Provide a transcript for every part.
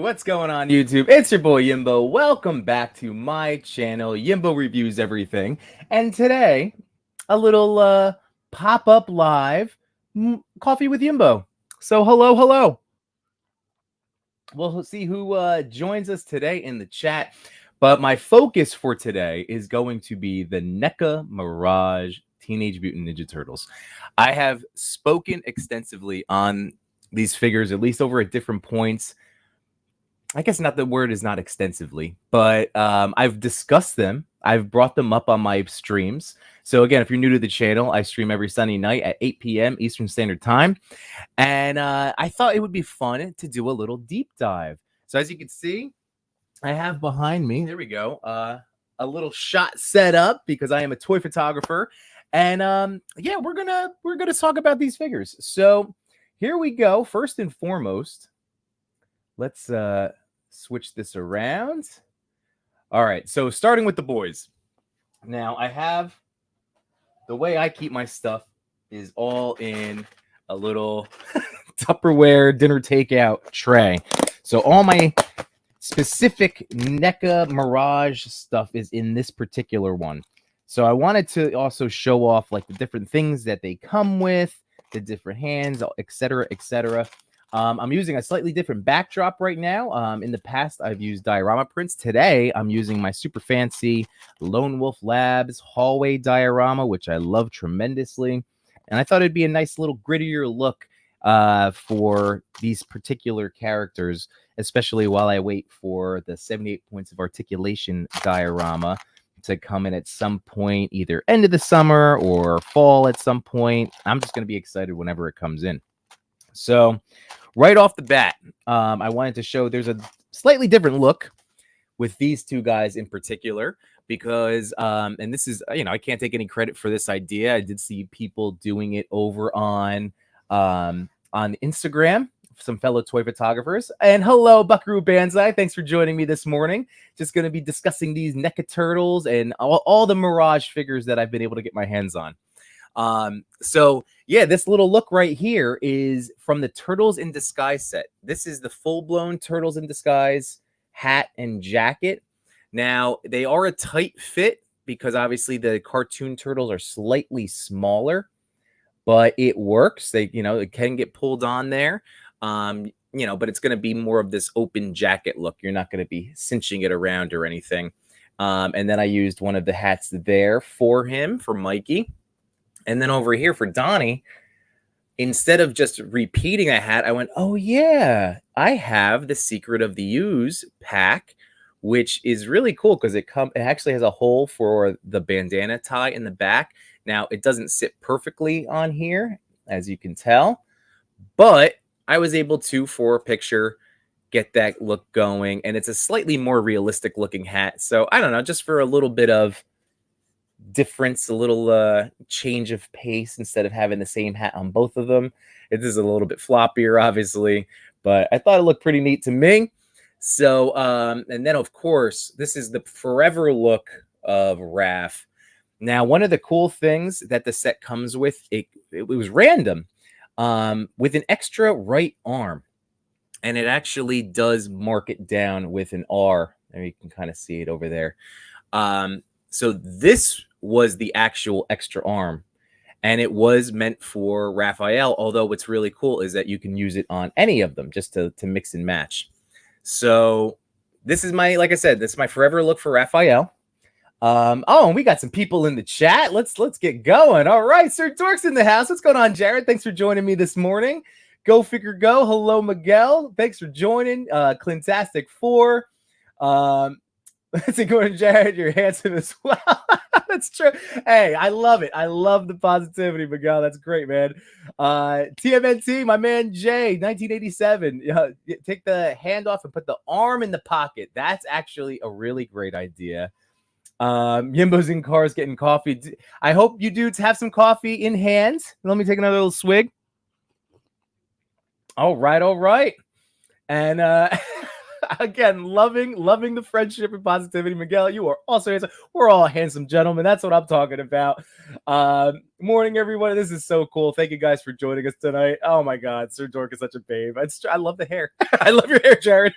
What's going on, YouTube? It's your boy Yimbo. Welcome back to my channel, Yimbo Reviews Everything. And today, a little pop-up live coffee with Yimbo. So hello. We'll see who joins us today in the chat. But my focus for today is going to be the NECA Mirage Teenage Mutant Ninja Turtles. I have spoken extensively on these figures, at least over at different points. I guess not, the word is not extensively, but I've discussed them. I've brought them up on my streams. So again, if you're new to the channel, I stream every Sunday night at 8 p.m. Eastern Standard Time. And I thought it would be fun to do a little deep dive. So as you can see, I have behind me, there we go, a little shot set up because I am a toy photographer. And yeah, we're gonna talk about these figures. So here we go. First and foremost, let's switch this around. All right, so starting with the boys. Now I have, the way I keep my stuff is all in a little Tupperware dinner takeout tray. So all my specific NECA Mirage stuff is in this particular one. So I wanted to also show off like the different things that they come with, the different hands, etc., etc. I'm using a slightly different backdrop right now. In the past, I've used diorama prints. Today, I'm using my super fancy Lone Wolf Labs hallway diorama, which I love tremendously. And I thought it'd be a nice little grittier look for these particular characters, especially while I wait for the 78 points of articulation diorama to come in at some point, either end of the summer or fall at some point. I'm just going to be excited whenever it comes in. So right off the bat, I wanted to show there's a slightly different look with these two guys in particular, because and this is, I can't take any credit for this idea. I did see people doing it over on Instagram, some fellow toy photographers. And hello, Buckaroo Banzai. Thanks for joining me this morning. Just going to be discussing these NECA Turtles and all the Mirage figures that I've been able to get my hands on. So yeah, this little look right here is from the Turtles in Disguise set. This is the full-blown Turtles in Disguise hat and jacket. Now they are a tight fit because obviously the cartoon turtles are slightly smaller, but it works. They, it can get pulled on there. But it's going to be more of this open jacket look. You're not going to be cinching it around or anything. And then I used one of the hats there for him, for Mikey. And then over here for Donnie, instead of just repeating a hat, I went, oh yeah, I have the Secret of the Ooze pack, which is really cool because it actually has a hole for the bandana tie in the back. Now, it doesn't sit perfectly on here, as you can tell, but I was able to, for a picture, get that look going. And it's a slightly more realistic looking hat. So I don't know, just for a little bit of difference, a little change of pace, instead of having the same hat on both of them. It is a little bit floppier, obviously, but I thought it looked pretty neat to me. So, and then of course, this is the forever look of Raph. Now, one of the cool things that the set comes with, it was random, with an extra right arm, and it actually does mark it down with an R. There you can kind of see it over there. So this was the actual extra arm, and it was meant for Raphael, although what's really cool is that you can use it on any of them just to mix and match. So this is my, like I said, this is my forever look for Raphael. Oh, and we got some people in the chat. Let's get going. All right, Sir Dork's in the house. What's going on, Jared? Thanks for joining me this morning. Go Figure Go. Hello, Miguel. Thanks for joining. Clintastic 4. Let's go to Jared. You're handsome as well. That's true. Hey, I love it. I love the positivity, Miguel. That's great, man. TMNT, my man Jay, 1987. Take the hand off and put the arm in the pocket. That's actually a really great idea. Yimbo's in cars getting coffee. I hope you dudes have some coffee in hand. Let me take another little swig. All right. And Again, loving the friendship and positivity. Miguel, you are also handsome. We're all handsome gentlemen. That's what I'm talking about. Morning, everyone. This is so cool. Thank you guys for joining us tonight. Oh my God, Sir Dork is such a babe. I love the hair. I love your hair, Jared.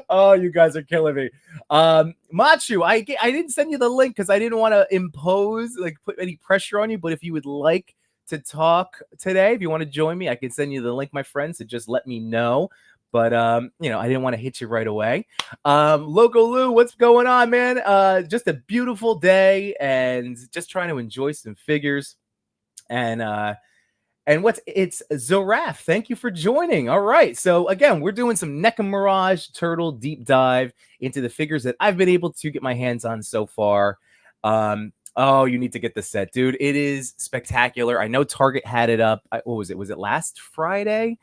Oh, you guys are killing me. Machu, I didn't send you the link because I didn't want to impose, like, put any pressure on you. But if you would like to talk today, if you want to join me, I can send you the link, my friends. So just let me know. But you know, I didn't want to hit you right away. Loco Lou, what's going on, man? Just a beautiful day and just trying to enjoy some figures. And it's Zaraf. Thank you for joining. All right. So again, we're doing some NECA Mirage Turtle deep dive into the figures that I've been able to get my hands on so far. Oh, you need to get the set, dude. It is spectacular. I know Target had it up. What was it? Was it last Friday?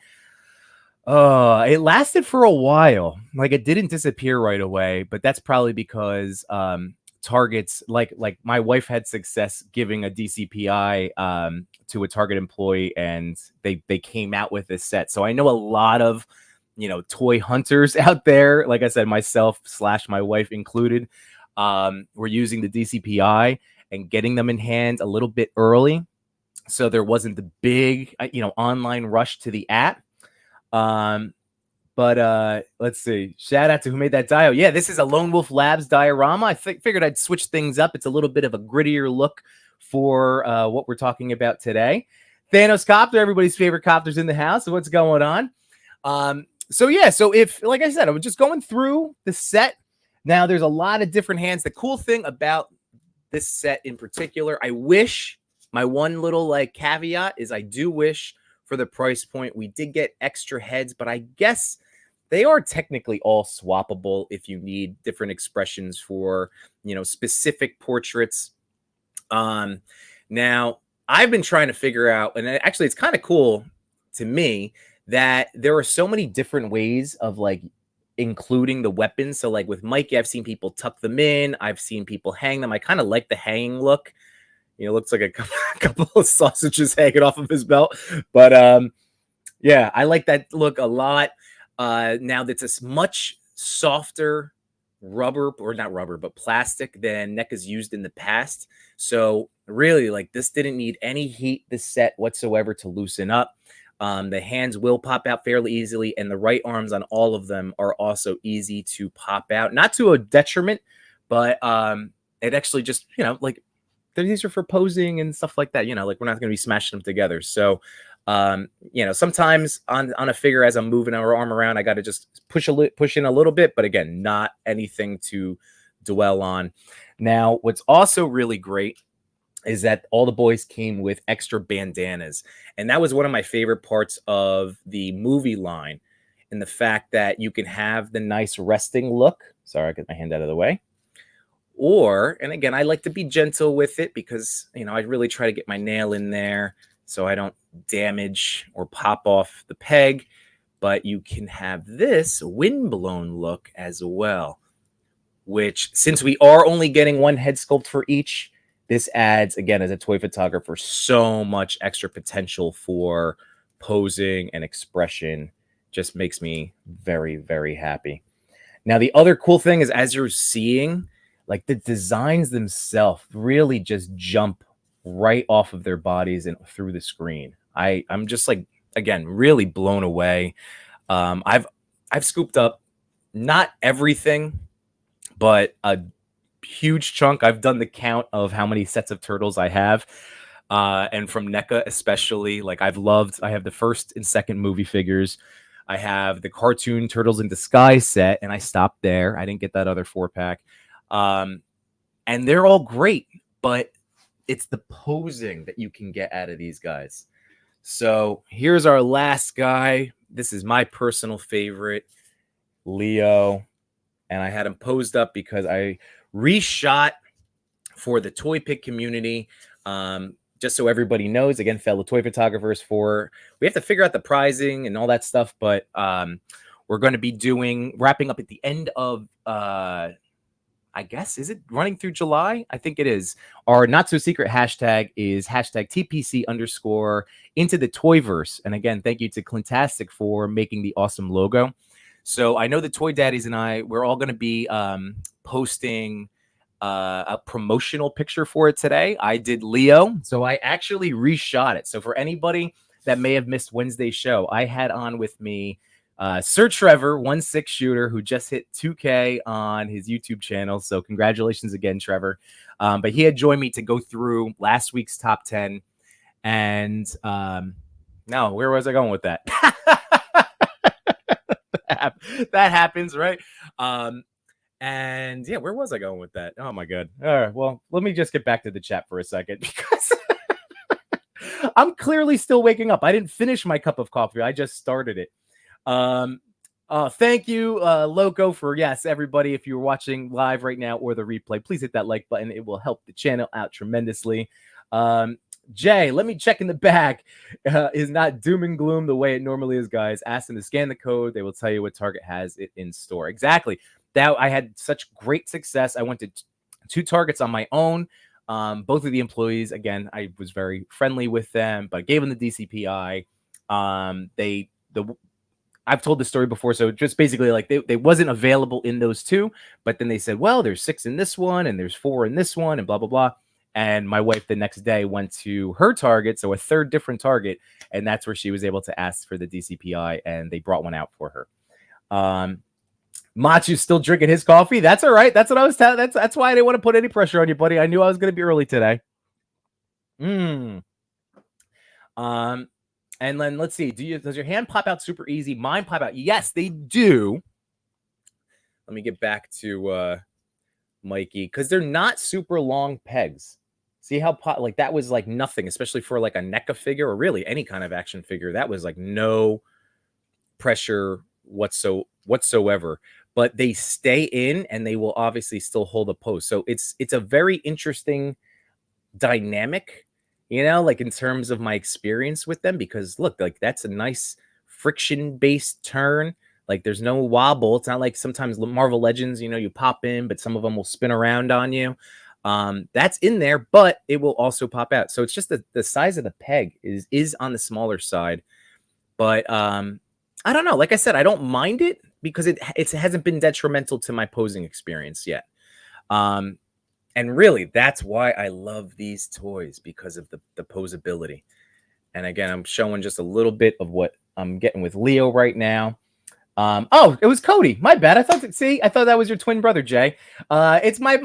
It lasted for a while. Like, it didn't disappear right away, but that's probably because Target's like my wife had success giving a DCPI to a Target employee, and they came out with this set. So I know a lot of, you know, toy hunters out there, like I said, myself / my wife included, were using the DCPI and getting them in hand a little bit early, so there wasn't the big, you know, online rush to the app. But let's see. Shout out to who made that dio. Yeah, this is a Lone Wolf Labs diorama. I figured I'd switch things up. It's a little bit of a grittier look for what we're talking about today. Thanos Copter, everybody's favorite copters in the house. So what's going on? So yeah, so if, like I said, I was just going through the set. Now there's a lot of different hands. The cool thing about this set in particular, I wish, my one little like caveat is I do wish for the price point we did get extra heads, but I guess they are technically all swappable if you need different expressions for, you know, specific portraits. Now I've been trying to figure out, and actually it's kind of cool to me that there are so many different ways of like including the weapons. So like with Mikey, I've seen people tuck them in. I've seen people hang them. I kind of like the hanging look. You know, looks like a couple of sausages hanging off of his belt. But yeah, I like that look a lot. Now that's a much softer rubber, or not rubber, but plastic than NECA's used in the past. So really, like, this didn't need any heat, this set whatsoever, to loosen up. The hands will pop out fairly easily, and the right arms on all of them are also easy to pop out. Not to a detriment, but it actually just, you know, like, these are for posing and stuff like that. You know, like, we're not going to be smashing them together. So, you know, sometimes on a figure, as I'm moving our arm around, I got to just push in a little bit. But again, not anything to dwell on. Now, what's also really great is that all the boys came with extra bandanas. And that was one of my favorite parts of the movie line, in the fact that you can have the nice resting look. Sorry, I get my hand out of the way. Or, and again, I like to be gentle with it because, you know, I really try to get my nail in there so I don't damage or pop off the peg. But you can have this windblown look as well, which, since we are only getting one head sculpt for each, this adds, again, as a toy photographer, so much extra potential for posing and expression. Just makes me very, very happy. Now, the other cool thing is, as you're seeing, like, the designs themselves really just jump right off of their bodies and through the screen. I'm just, like, again, really blown away. I've scooped up not everything, but a huge chunk. I've done the count of how many sets of turtles I have. And from NECA especially, like, I have the first and second movie figures. I have the cartoon Turtles in Disguise set, and I stopped there. I didn't get that other 4-pack. And they're all great, but it's the posing that you can get out of these guys. So here's our last guy. This is my personal favorite, Leo. And I had him posed up because I reshot for the Toy Pick community. Just so everybody knows, again, fellow toy photographers, we have to figure out the pricing and all that stuff, but we're going to be wrapping up at the end of I guess, is it running through July? I think it is. Our not so secret hashtag is #TPC_ into the Toyverse. And again, thank you to Clintastic for making the awesome logo. So I know the Toy Daddies and we're all going to be posting a promotional picture for it today. I did Leo, so I actually reshot it. So for anybody that may have missed Wednesday's show, I had on with me Sir Trevor, 1/6 shooter, who just hit 2K on his YouTube channel. So congratulations again, Trevor. But he had joined me to go through last week's top 10. And no, where was I going with that? That happens, right? And yeah, where was I going with that? Oh my god. All right, well, let me just get back to the chat for a second because I'm clearly still waking up. I didn't finish my cup of coffee. I just started it. Thank you, Loco, for yes, everybody. If you're watching live right now or the replay, please hit that like button. It will help the channel out tremendously. Jay, let me check in the back. Is not doom and gloom the way it normally is, guys. Ask them to scan the code. They will tell you what Target has it in store. Exactly. That I had such great success. I went to 2 Targets on my own. Both of the employees, again, I was very friendly with them, but gave them the DCPI. I've told this story before, so just basically like they wasn't available in those 2, but then they said, well, there's 6 in this one and there's 4 in this one and blah, blah, blah. And my wife the next day went to her Target, so a third different Target, and that's where she was able to ask for the DCPI, and they brought one out for her. Machu's still drinking his coffee. That's all right. That's what I was telling. That's why I didn't want to put any pressure on you, buddy. I knew I was going to be early today. And then let's see. Does your hand pop out super easy? Mine pop out. Yes, they do. Let me get back to Mikey, because they're not super long pegs. See how like that was like nothing, especially for like a NECA figure or really any kind of action figure. That was like no pressure whatsoever. But they stay in and they will obviously still hold a pose. So it's a very interesting dynamic, you know, like in terms of my experience with them, because look, like that's a nice friction based turn. Like there's no wobble. It's not like sometimes Marvel Legends, you know, you pop in, but some of them will spin around on you. That's in there, but it will also pop out. So it's just the size of the peg is on the smaller side. But I don't know. Like I said, I don't mind it because it hasn't been detrimental to my posing experience yet. And really, that's why I love these toys, because of the posability. And again, I'm showing just a little bit of what I'm getting with Leo right now. Oh, it was Cody. My bad. I thought that was your twin brother, Jay. It's my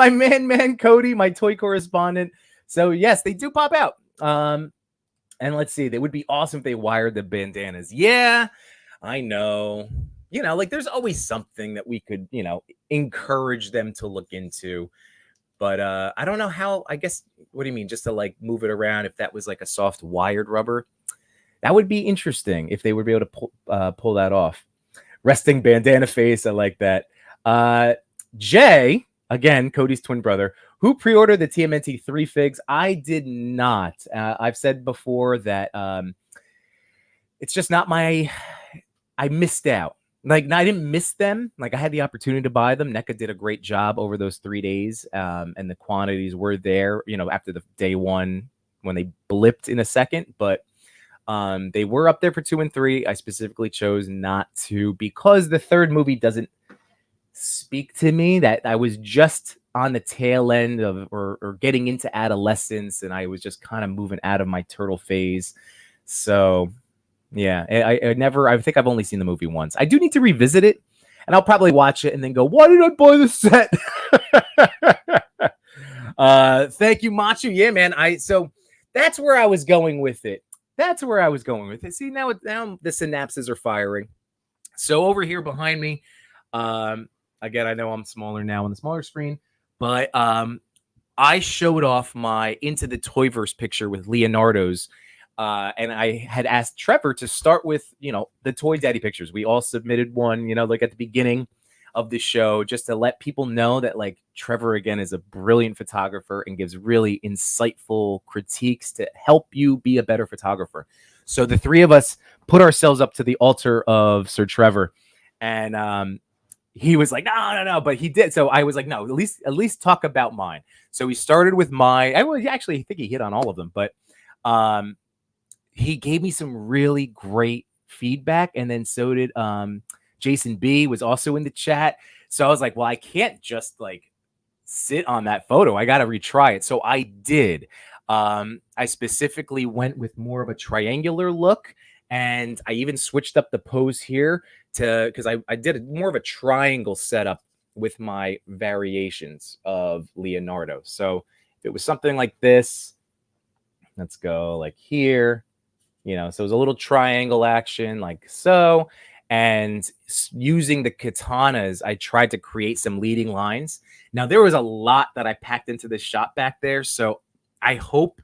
man Cody, my toy correspondent. So yes, they do pop out. And let's see, they would be awesome if they wired the bandanas. Yeah, I know. You know, like there's always something that we could, you know, encourage them to look into. But I don't know how. I guess, what do you mean? Just to like move it around? If that was like a soft wired rubber, that would be interesting if they would be able to pull that off. Resting bandana face. I like that. Jay, again, Cody's twin brother, who pre-ordered the TMNT 3 figs. I did not. I've said before that it's just not my. I missed out. Like, I didn't miss them. Like, I had the opportunity to buy them. NECA did a great job over those 3 days, and the quantities were there, you know, after the day 1 when they blipped in a second. But they were up there for 2 and 3. I specifically chose not to because the third movie doesn't speak to me. That I was just on the tail end of or getting into adolescence, and I was just kind of moving out of my turtle phase. So yeah, I think I've only seen the movie once. I do need to revisit it, and I'll probably watch it and then go, why did I buy the set? Thank you, Machu. Yeah, man. So that's where I was going with it. See, now the synapses are firing. So over here behind me, again, I know I'm smaller now on the smaller screen, but I showed off my Into the Toyverse picture with Leonardo's. And I had asked Trevor to start with, you know, the Toy Daddy pictures. We all submitted one, you know, like at the beginning of the show, just to let people know that, like, Trevor, again, is a brilliant photographer and gives really insightful critiques to help you be a better photographer. So the 3 of us put ourselves up to the altar of Sir Trevor, and he was like, no, but he did. So I was like, no, at least talk about mine. So we started with mine. I think he hit on all of them, but he gave me some really great feedback, and then so did Jason B was also in the chat. So I was like, well, I can't just like sit on that photo. I got to retry it. So I did. I specifically went with more of a triangular look, and I even switched up the pose here to because I did more of a triangle setup with my variations of Leonardo. So if it was something like this, let's go like here, you know, so it was a little triangle action like so. And using the katanas, I tried to create some leading lines. Now, there was a lot that I packed into this shot back there. So I hope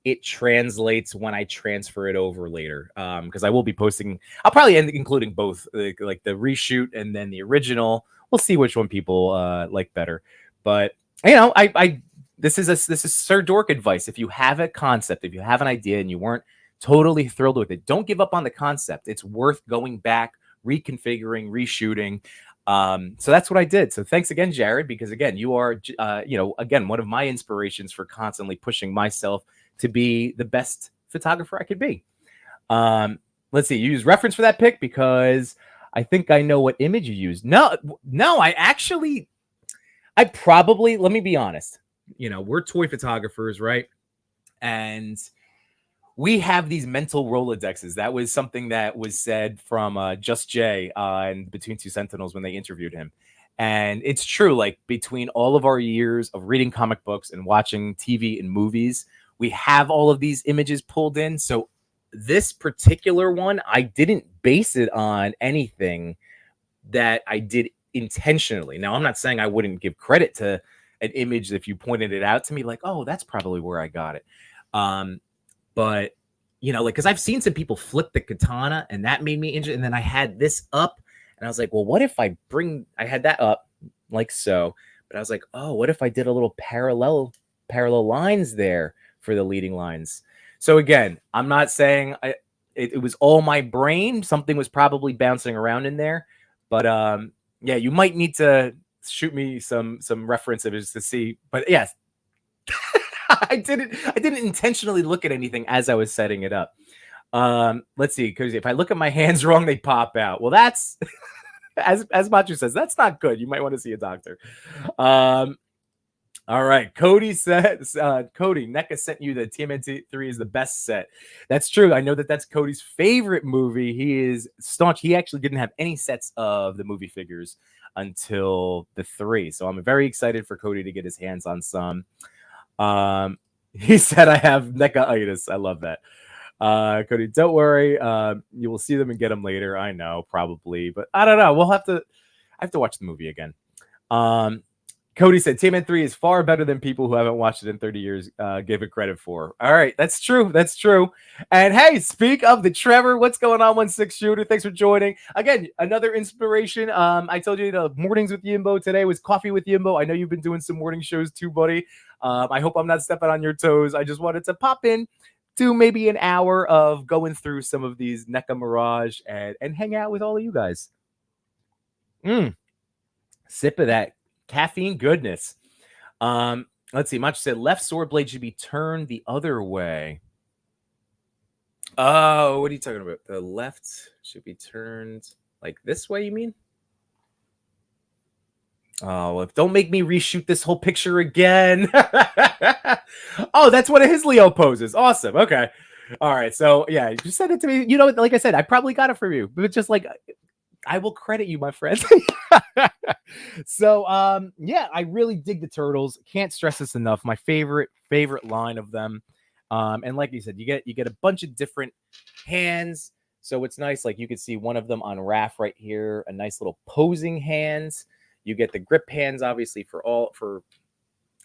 it translates when I transfer it over later. Because I will be posting, I'll probably end up including both, like the reshoot and then the original. We'll see which one people like better. But, you know, this is Sir Dork advice. If you have a concept, if you have an idea and you weren't totally thrilled with it, don't give up on the concept. It's worth going back, reconfiguring, reshooting. So that's what I did. So thanks again, Jared, because again, you are, again, one of my inspirations for constantly pushing myself to be the best photographer I could be. Let's see, you use reference for that pic because I think I know what image you used. No, I probably, let me be honest, you know, we're toy photographers, right? And we have these mental Rolodexes. That was something that was said from Just Jay and Between Two Sentinels when they interviewed him. And it's true, like between all of our years of reading comic books and watching TV and movies, we have all of these images pulled in. So this particular one, I didn't base it on anything that I did intentionally. Now, I'm not saying I wouldn't give credit to an image if you pointed it out to me, like, oh, that's probably where I got it. But, you know, like, because I've seen some people flip the katana and that made me interested. And then I had this up and I was like, well, what if I had that up like so, but I was like, oh, what if I did a little parallel lines there for the leading lines? So again, I'm not saying it was all my brain. Something was probably bouncing around in there, but yeah, you might need to shoot me some references to see, but yes, I didn't intentionally look at anything as I was setting it up. Let's see, because if I look at my hands wrong, they pop out. Well, that's as Machu says, that's not good. You might want to see a doctor. All right, Cody says, Cody, NECA sent you the TMNT 3 is the best set. That's true. I know that's Cody's favorite movie. He is staunch. He actually didn't have any sets of the movie figures until the 3. So I'm very excited for Cody to get his hands on some. He said, I have NECA-itis. I love that. Cody, don't worry. You will see them and get them later. I know, probably, but I don't know. I have to watch the movie again. Cody said, TMNT 3 is far better than people who haven't watched it in 30 years give it credit for. All right, that's true. That's true. And hey, speak of the Trevor, what's going on, 1/6 Shooter? Thanks for joining. Again, another inspiration. I told you the mornings with Yimbo today was coffee with Yimbo. I know you've been doing some morning shows too, buddy. I hope I'm not stepping on your toes. I just wanted to pop in to maybe an hour of going through some of these NECA Mirage and hang out with all of you guys. Sip of that caffeine goodness. Let's see. Much said left sword blade should be turned the other way. Oh, what are you talking about? The left should be turned like this way, you mean? Oh, don't make me reshoot this whole picture again. Oh, that's one of his Leo poses. Awesome. Okay. All right. So yeah, you sent it to me. You know, like I said, I probably got it from you, but it's just like I will credit you, my friend. So yeah, I really dig the turtles. Can't stress this enough. My favorite line of them. And like you said, you get a bunch of different hands. So it's nice. Like you can see one of them on Raph right here, a nice little posing hands. You get the grip hands, obviously, for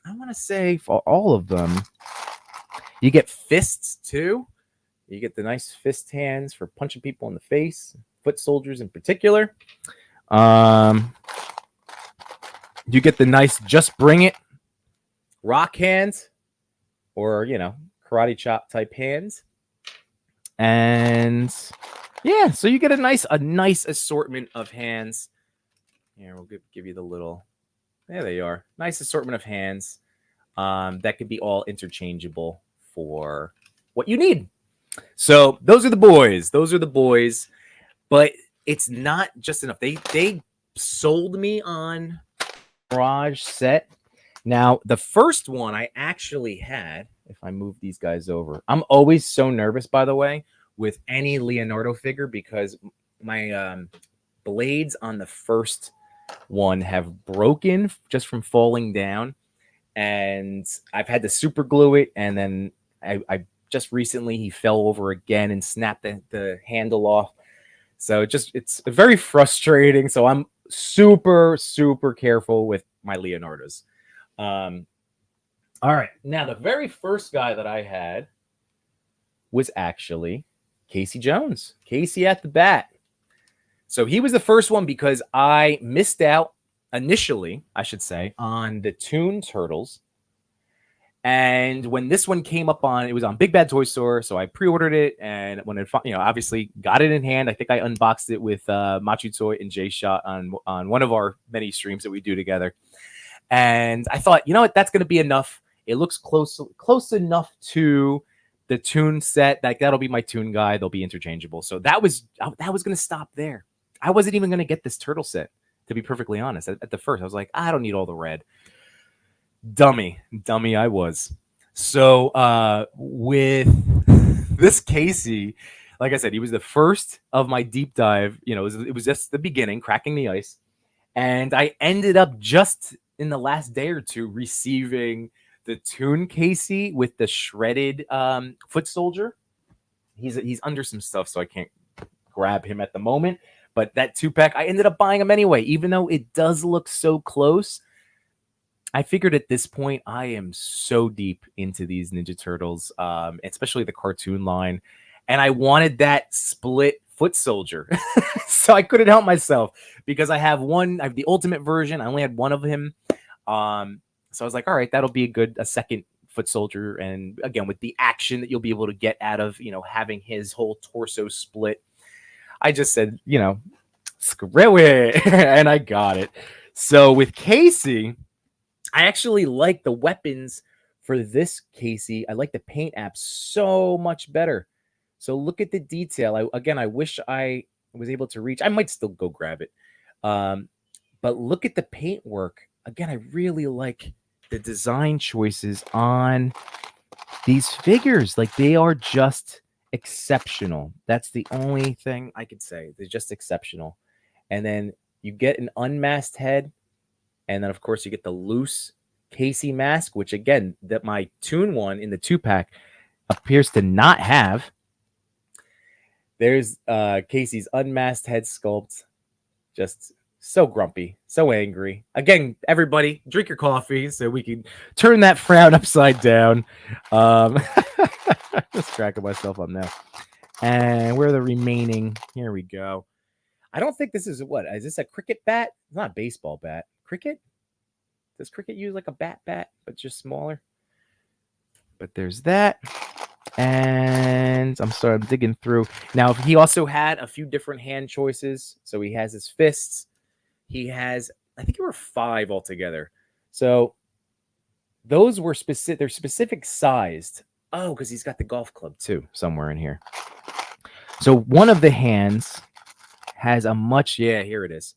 I want to say for all of them. You get fists too. You get the nice fist hands for punching people in the face, foot soldiers in particular. You get the nice just bring it rock hands, or karate chop type hands. And yeah, so you get a nice assortment of hands. Here, we'll give you the little. There they are. Nice assortment of hands. That could be all interchangeable for what you need. So those are the boys. But it's not just enough. They sold me on Mirage set. Now, the first one I actually had, if I move these guys over, I'm always so nervous, by the way, with any Leonardo figure because my blades on the first one have broken just from falling down. And I've had to super glue it. And then I just recently, he fell over again and snapped the handle off. So it's very frustrating. So I'm super, super careful with my Leonardos. All right. Now, the very first guy that I had was actually Casey Jones. Casey at the bat. So he was the first one because I missed out initially, I should say, on the Toon Turtles. And when this one came up on, it was on Big Bad Toy Store. So I pre-ordered it. And when it, obviously got it in hand, I think I unboxed it with Machu Toy and Jay Shot on one of our many streams that we do together. And I thought, you know what, that's going to be enough. It looks close enough to the Toon set. Like that'll be my Toon guy. They'll be interchangeable. So that was going to stop there. I wasn't even going to get this turtle set, to be perfectly honest. At the first, I was like, I don't need all the red. Dummy I was. So with this Casey, like I said, he was the first of my deep dive. You know, it was just the beginning, cracking the ice. And I ended up just in the last day or two receiving the Toon Casey with the shredded foot soldier. He's under some stuff, so I can't grab him at the moment. But that 2-pack, I ended up buying him anyway, even though it does look so close. I figured at this point, I am so deep into these Ninja Turtles, especially the cartoon line. And I wanted that split foot soldier. So I couldn't help myself because I have the ultimate version. I only had one of him. So I was like, all right, that'll be a second foot soldier. And again, with the action that you'll be able to get out of, having his whole torso split. I just said, screw it. And I got it. So with Casey, I actually like the weapons for this Casey. I like the paint app so much better. So look at the detail. I wish I was able to reach. I might still go grab it. But look at the paint work. Again, I really like the design choices on these figures. Like they are just exceptional. That's the only thing I could say. They're just exceptional. And then you get an unmasked head. And then, of course, you get the loose Casey mask, which, again, that my Toon one in the 2-pack appears to not have. There's Casey's unmasked head sculpt. Just so grumpy, so angry. Again, everybody, drink your coffee so we can turn that frown upside down. Just cracking myself up now. And where are the remaining? Here we go. I don't think this is is this a cricket bat? It's not a baseball bat. Cricket? Does cricket use like a bat, but just smaller? But there's that. And I'm digging through. Now, he also had a few different hand choices. So he has his fists. He has, I think there were 5 altogether. So those were specific. They're specific sized. Oh, because he's got the golf club too, somewhere in here. So one of the hands has a here it is,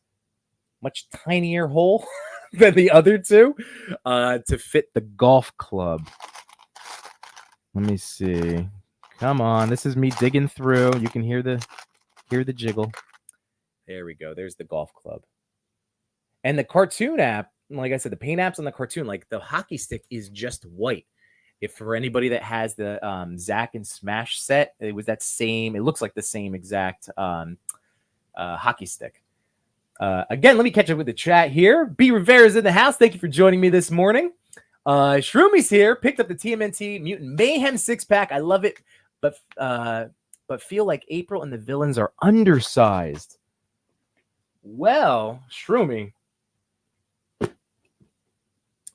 much tinier hole than the other two to fit the golf club. Let me see. Come on, this is me digging through. You can hear the jiggle. There we go. There's the golf club. And the cartoon app, like I said, the paint apps on the cartoon, like the hockey stick is just white. If for anybody that has the Zack and Smash set, it was that same. It looks like the same exact hockey stick. Again, let me catch up with the chat here. B. Rivera's in the house. Thank you for joining me this morning. Shroomi's here. Picked up the TMNT Mutant Mayhem 6-pack. I love it, but feel like April and the villains are undersized. Well, Shroomy,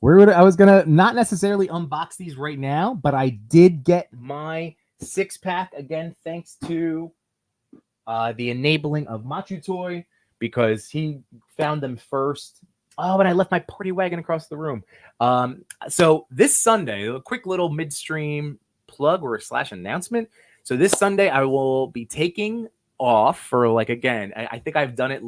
I was gonna not necessarily unbox these right now, but I did get my 6-pack again, thanks to the enabling of Machu Toy, because he found them first. Oh, and I left my party wagon across the room. So this Sunday, a quick little midstream plug or / announcement. So this Sunday, I will be taking off for like, again, I think I've done it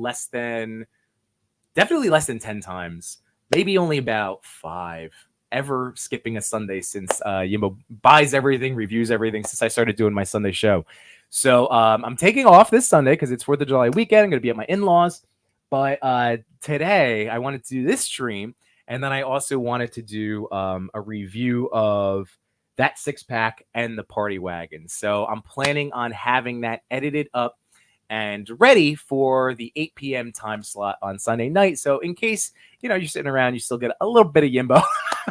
definitely less than 10 times, maybe only about 5 ever skipping a Sunday since Yimbo buys everything, reviews everything since I started doing my Sunday show. So I'm taking off this Sunday because it's 4th of July weekend. I'm going to be at my in-laws. But today I wanted to do this stream. And then I also wanted to do a review of that 6-pack and the party wagon. So I'm planning on having that edited up and ready for the 8 p.m. time slot on Sunday night. So in case, you're sitting around, you still get a little bit of Yimbo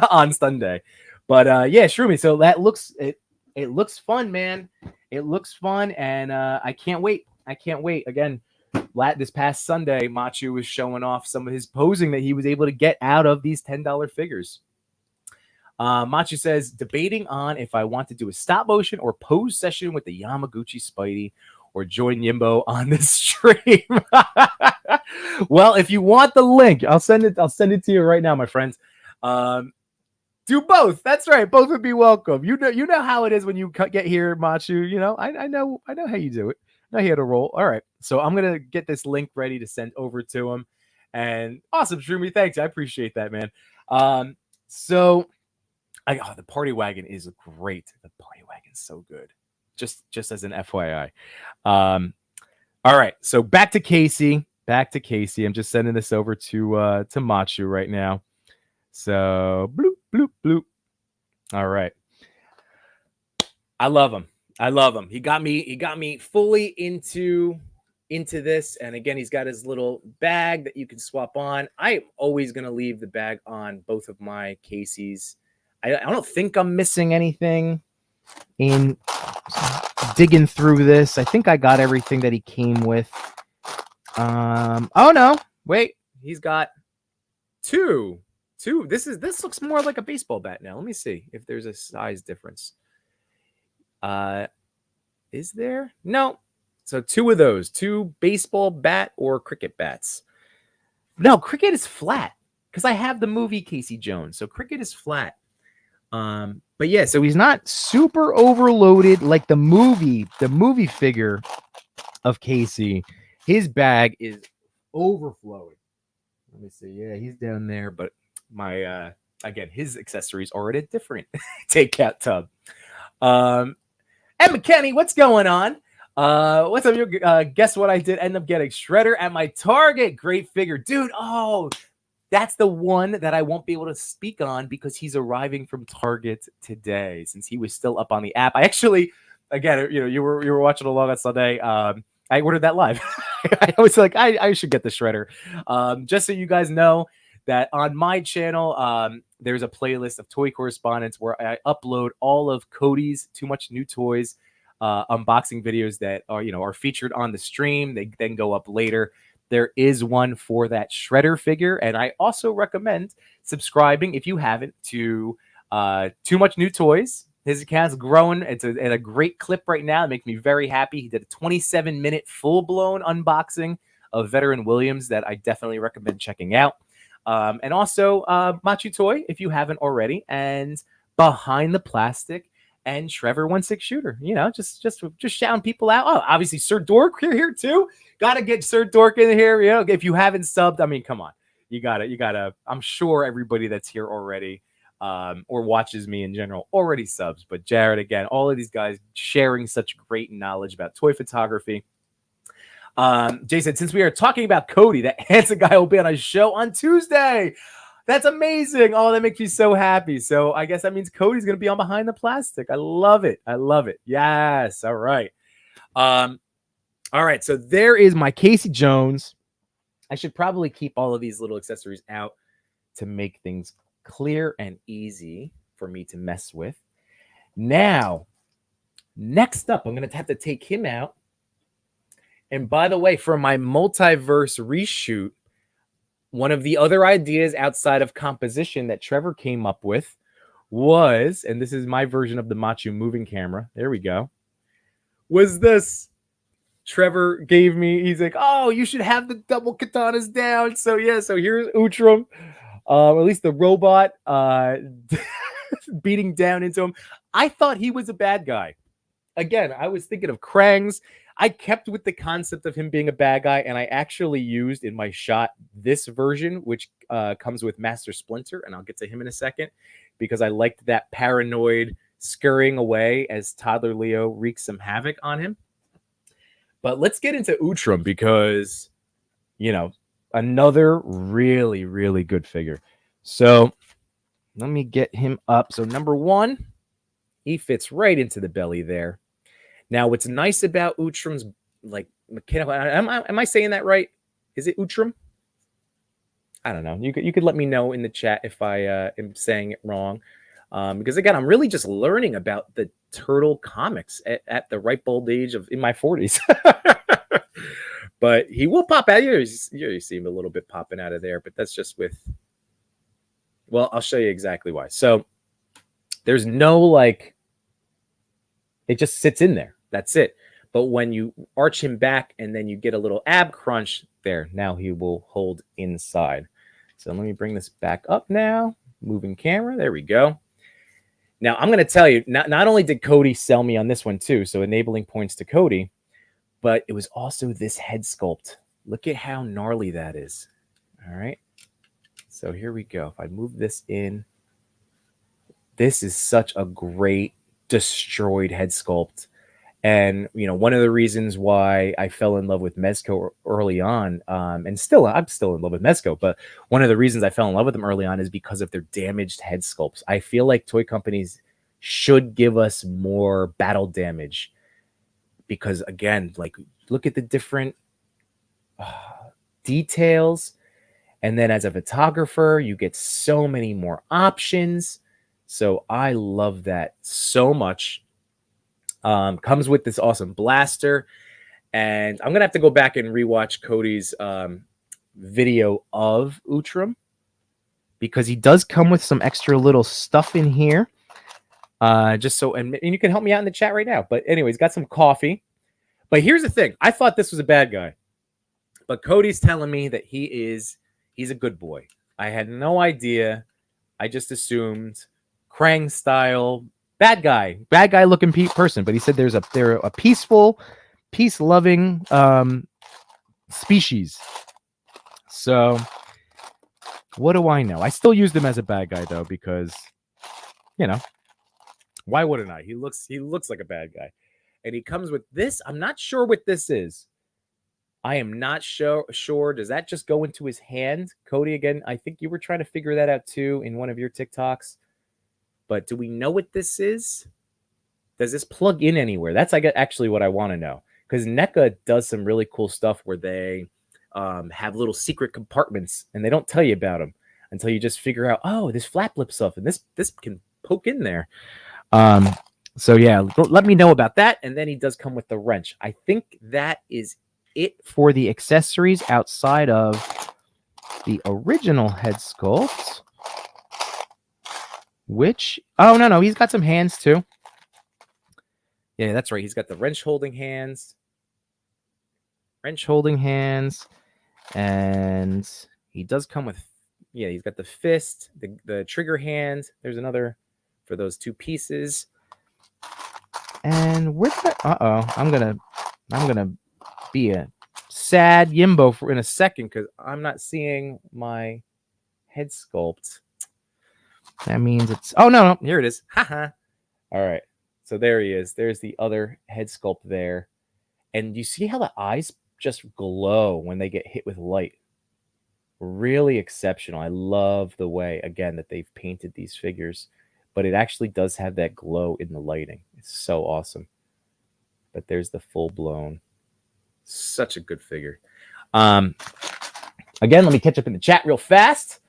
on Sunday. But yeah, Shroomy. So that looks, it looks fun, man. It looks fun. And I can't wait. Again, this past Sunday, Machu was showing off some of his posing that he was able to get out of these $10 figures. Machu says, debating on if I want to do a stop motion or pose session with the Yamaguchi Spidey or join Yimbo on this stream. Well, if you want the link, I'll send it to you right now, my friends. Do both. That's right. Both would be welcome. You know how it is when you get here, Machu. I know how you do it. I know how to roll. All right. So I'm gonna get this link ready to send over to him. And awesome, Shroomy. Thanks. I appreciate that, man. So the party wagon is great. The party wagon's so good. Just as an FYI. All right. So back to Casey. I'm just sending this over to Machu right now. So bloop, bloop, bloop. All right. I love him. He got me fully into this. And again, he's got his little bag that you can swap on. I'm always going to leave the bag on both of my Casey's. I don't think I'm missing anything in digging through this. I think I got everything that he came with. Oh no, wait, he's got two. This looks more like a baseball bat now. Let me see if there's a size difference. Is there? No. So 2 of those, 2 baseball bat or cricket bats. No, cricket is flat because I have the movie Casey Jones. So cricket is flat. But yeah, so he's not super overloaded like the movie figure of Casey. His bag is overflowing. Let me see. Yeah, he's down there, but my again, his accessories are at a different takeout tub. And McKenny, what's going on? What's up? Guess what I did end up getting? Shredder at my Target. Great figure, dude. Oh, that's the one that I won't be able to speak on because he's arriving from Target today since he was still up on the app. I actually, again, you were watching along on Sunday. I ordered that live. I was like, I should get the Shredder. Just so you guys know that on my channel, there's a playlist of toy correspondence where I upload all of Cody's Too Much New Toys unboxing videos that are featured on the stream. They then go up later. There is one for that Shredder figure, and I also recommend subscribing if you haven't to Too Much New Toys. His account's growing. It's at a great clip right now. It makes me very happy. He did a 27-minute full-blown unboxing of Veteran Williams that I definitely recommend checking out. And also Machu Toy if you haven't already, and Behind the Plastic and Trevor 1/6 Shooter. Just shouting people out. Oh, obviously Sir Dork here too. Gotta get Sir Dork in here. If you haven't subbed, I mean, come on, you gotta. I'm sure everybody that's here already or watches me in general already subs. But Jared, again, all of these guys sharing such great knowledge about toy photography. Jay said, since we are talking about Cody, that handsome guy will be on a show on Tuesday. That's amazing. Oh, that makes me so happy. So I guess that means Cody's going to be on Behind the Plastic. I love it. Yes. All right. All right. So there is my Casey Jones. I should probably keep all of these little accessories out to make things clear and easy for me to mess with. Now, next up, I'm going to have to take him out. And by the way, for my multiverse reshoot, one of the other ideas outside of composition that Trevor came up with was, and this is my version of the Machu moving camera. There we go. Was this Trevor gave me? He's like, oh, you should have the double katanas down. So yeah, so here's Utrum, at least the robot, beating down into him. I thought he was a bad guy. Again, I was thinking of Krang's. I kept with the concept of him being a bad guy, and I actually used in my shot this version, which comes with Master Splinter, and I'll get to him in a second, because I liked that paranoid scurrying away as Toddler Leo wreaks some havoc on him. But let's get into Utrum, because, another really, really good figure. So let me get him up. So number one, he fits right into the belly there. Now, what's nice about Utrum's, like, mechanical, am I saying that right? Is it Utrum? I don't know. You could let me know in the chat if I am saying it wrong. Because again, I'm really just learning about the turtle comics at the ripe old age of in my 40s. But he will pop out. You see him a little bit popping out of there, but that's just with. Well, I'll show you exactly why. So there's no like. It just sits in there. That's it. But when you arch him back and then you get a little ab crunch there, now he will hold inside. So let me bring this back up now. Moving camera. There we go. Now, I'm going to tell you, not only did Cody sell me on this one too, so enabling points to Cody, but it was also this head sculpt. Look at how gnarly that is. All right. So here we go. If I move this in, this is such a great destroyed head sculpt. And, one of the reasons why I fell in love with Mezco early on, and I'm still in love with Mezco, but one of the reasons I fell in love with them early on is because of their damaged head sculpts. I feel like toy companies should give us more battle damage because, again, like, look at the different details. And then as a photographer, you get so many more options. So I love that so much. Comes with this awesome blaster, and I'm gonna have to go back and rewatch Cody's video of Utrum because he does come with some extra little stuff in here. Just so, and you can help me out in the chat right now. But anyways, got some coffee. But here's the thing: I thought this was a bad guy, but Cody's telling me that he's a good boy. I had no idea. I just assumed Krang style. Bad guy looking person, but he said they're a peaceful, peace-loving species. So what do I know? I still use them as a bad guy though, because why wouldn't I? He looks like a bad guy, and he comes with this. I'm not sure what this is. I am not sure. Does that just go into his hand, Cody? Again, I think you were trying to figure that out too in one of your TikToks. But do we know what this is? Does this plug in anywhere? That's actually what I want to know. Because NECA does some really cool stuff where they have little secret compartments, and they don't tell you about them until you just figure out, oh, this flap lip stuff, and this can poke in there. So yeah, let me know about that. And then he does come with the wrench. I think that is it for the accessories outside of the original head sculpt. Which, oh, no, he's got some hands too. Yeah, that's right. He's got the wrench holding hands. And he does come with, yeah, he's got the fist, the trigger hand. There's another for those two pieces. And with that, I'm gonna be a sad Yimbo in a second because I'm not seeing my head sculpt. That means it's... Oh, no. Here it is. Haha. All right. So there he is. There's the other head sculpt there. And you see how the eyes just glow when they get hit with light. Really exceptional. I love the way, again, that they've painted these figures. But it actually does have that glow in the lighting. It's so awesome. But there's the full-blown. Such a good figure. Again, let me catch up in the chat real fast.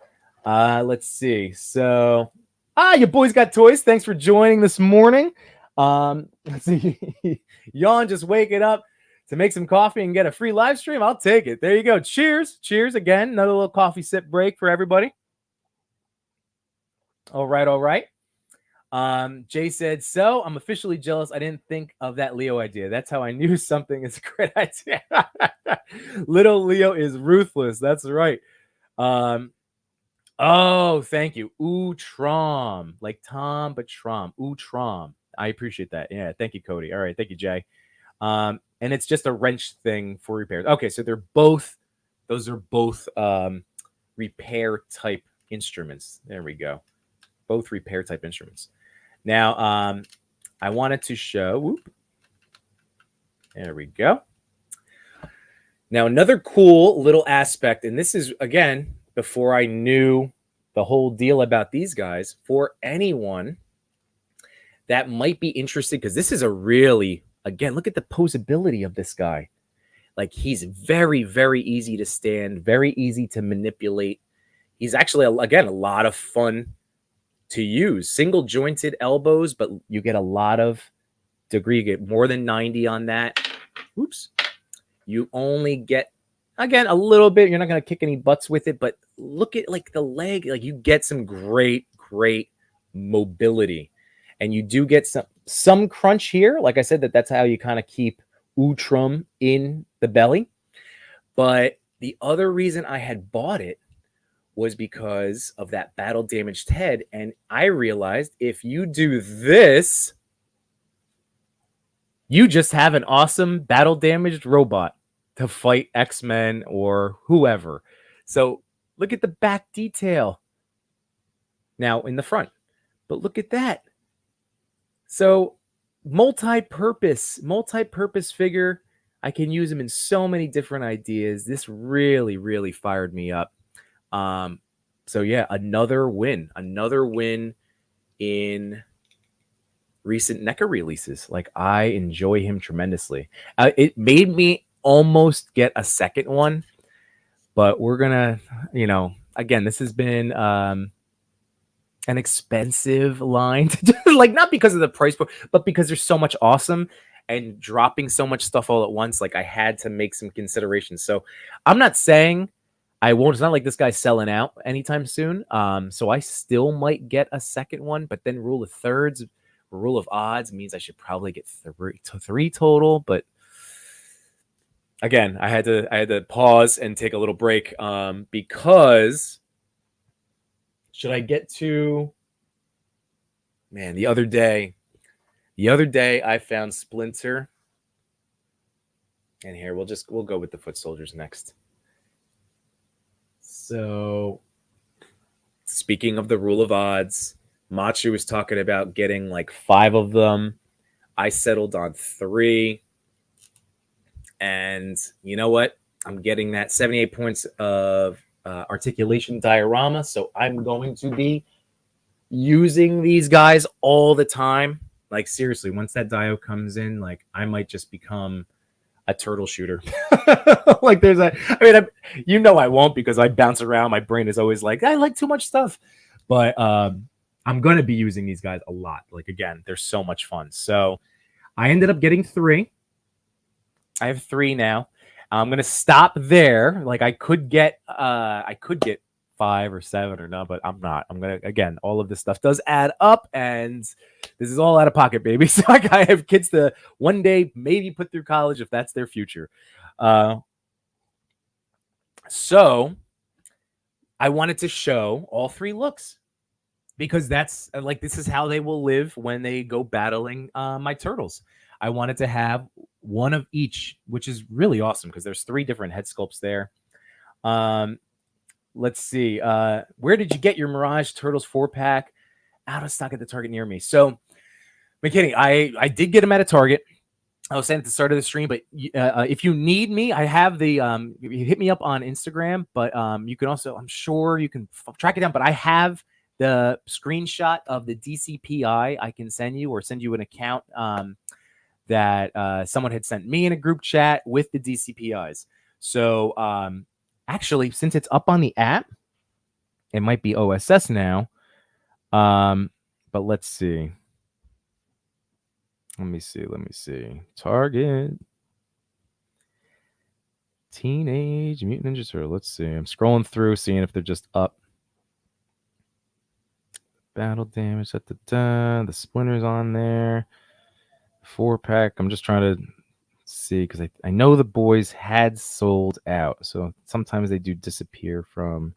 Let's see. So, your boys got toys. Thanks for joining this morning. Let's see. Yawn just waking up to make some coffee and get a free live stream. I'll take it. There you go. Cheers. Cheers again. Another little coffee sip break for everybody. All right. Jay said, so I'm officially jealous. I didn't think of that Leo idea. That's how I knew something is a great idea. Little Leo is ruthless. That's right. Oh, thank you. Utrom. Like Tom, but Trom. Utrom. I appreciate that. Yeah, thank you, Cody. All right, thank you, Jay. And and it's just a wrench thing for repairs. Okay, so those are both repair type instruments. There we go. Both repair type instruments. Now, I wanted to show, whoop, there we go. Now, another cool little aspect, and this is, again, before I knew the whole deal about these guys, for anyone that might be interested, because this is a really, again, look at the posability of this guy. Like, he's very, very easy to stand, very easy to manipulate. He's actually, again, a lot of fun to use. Single jointed elbows, but you get a lot of degree. You get more than 90 on that. Oops. You only get, again, a little bit. You're not going to kick any butts with it, but look at like the leg. Like, you get some great, great mobility. And you do get some crunch here. Like I said, that's how you kind of keep Utrum in the belly. But the other reason I had bought it was because of that battle damaged head. And I realized if you do this, you just have an awesome battle damaged robot to fight X-Men or whoever. So look at the back detail now in the front, but look at that. So multi-purpose figure. I can use them in so many different ideas. This really, really fired me up. So yeah, another win in recent NECA releases. Like, I enjoy him tremendously. It made me almost get a second one, but we're gonna, again, this has been an expensive line to do, like, not because of the price, but because there's so much awesome and dropping so much stuff all at once. Like, I had to make some considerations. So I'm not saying I won't. It's not like this guy's selling out anytime soon. So I still might get a second one, but then rule of thirds, rule of odds means I should probably get three total. But again, I had to pause and take a little break because should I get to, man, the other day I found Splinter, and here we'll go with the foot soldiers next. So, speaking of the rule of odds, Machu was talking about getting like 5 of them. I settled on 3. And you know what? I'm getting that 78 points of articulation diorama. So I'm going to be using these guys all the time. Like, seriously, once that dio comes in, like, I might just become a turtle shooter. Like, there's I won't, because I bounce around. My brain is always like, I like too much stuff. But I'm going to be using these guys a lot. Like, again, they're so much fun. So I ended up getting 3. I have 3 now. I'm going to stop there. Like, I could get 5 or 7 or no, but I'm not. I'm going to, again, all of this stuff does add up, and this is all out of pocket, baby. So I have kids to one day maybe put through college if that's their future. So I wanted to show all 3 looks, because that's like, this is how they will live when they go battling my turtles. I wanted to have one of each, which is really awesome because there's 3 different head sculpts there. Let's see. Where did you get your Mirage Turtles 4-pack? Out of stock at the Target near me. So, I'm kidding. I did get them at a Target. I was saying at the start of the stream, but if you need me, I have the you hit me up on Instagram, but you can also, I'm sure you can track it down, but I have the screenshot of the DCPI I can send you, or send you an account that someone had sent me in a group chat with the DCPIs. So actually, since it's up on the app, it might be OSS now. But let's see. Let me see. Target. Teenage Mutant Ninja Turtle. Let's see. I'm scrolling through, seeing if they're just up. Battle damage. The Splinter's on there. 4-pack. I'm just trying to see, because I know the boys had sold out. So sometimes they do disappear from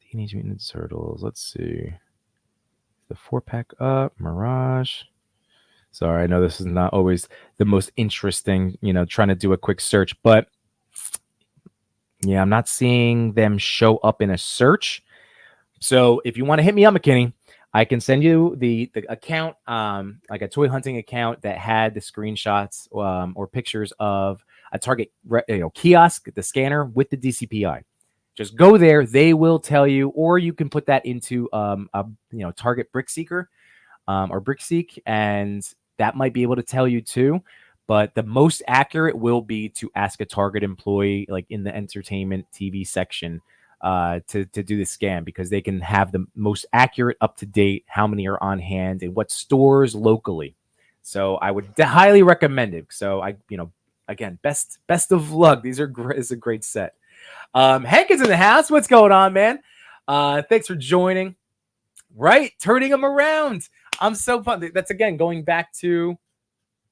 Teenage Mutant Ninja Turtles. Let's see. The 4-pack up. Mirage. Sorry, I know this is not always the most interesting, trying to do a quick search, but yeah, I'm not seeing them show up in a search. So if you want to hit me up, McKinney, I can send you the account, like a toy hunting account that had the screenshots or pictures of a Target kiosk, the scanner with the DCPI. Just go there; they will tell you, or you can put that into a Target Brick Seeker or BrickSeek, and that might be able to tell you too. But the most accurate will be to ask a Target employee, like in the entertainment TV section, to do the scan, because they can have the most accurate, up to date, how many are on hand and what stores locally. So I would highly recommend it. So again, best of luck. These are great. It's a great set. Hank is in the house. What's going on, man? Thanks for joining. Right, turning them around. I'm so pumped. That's again going back to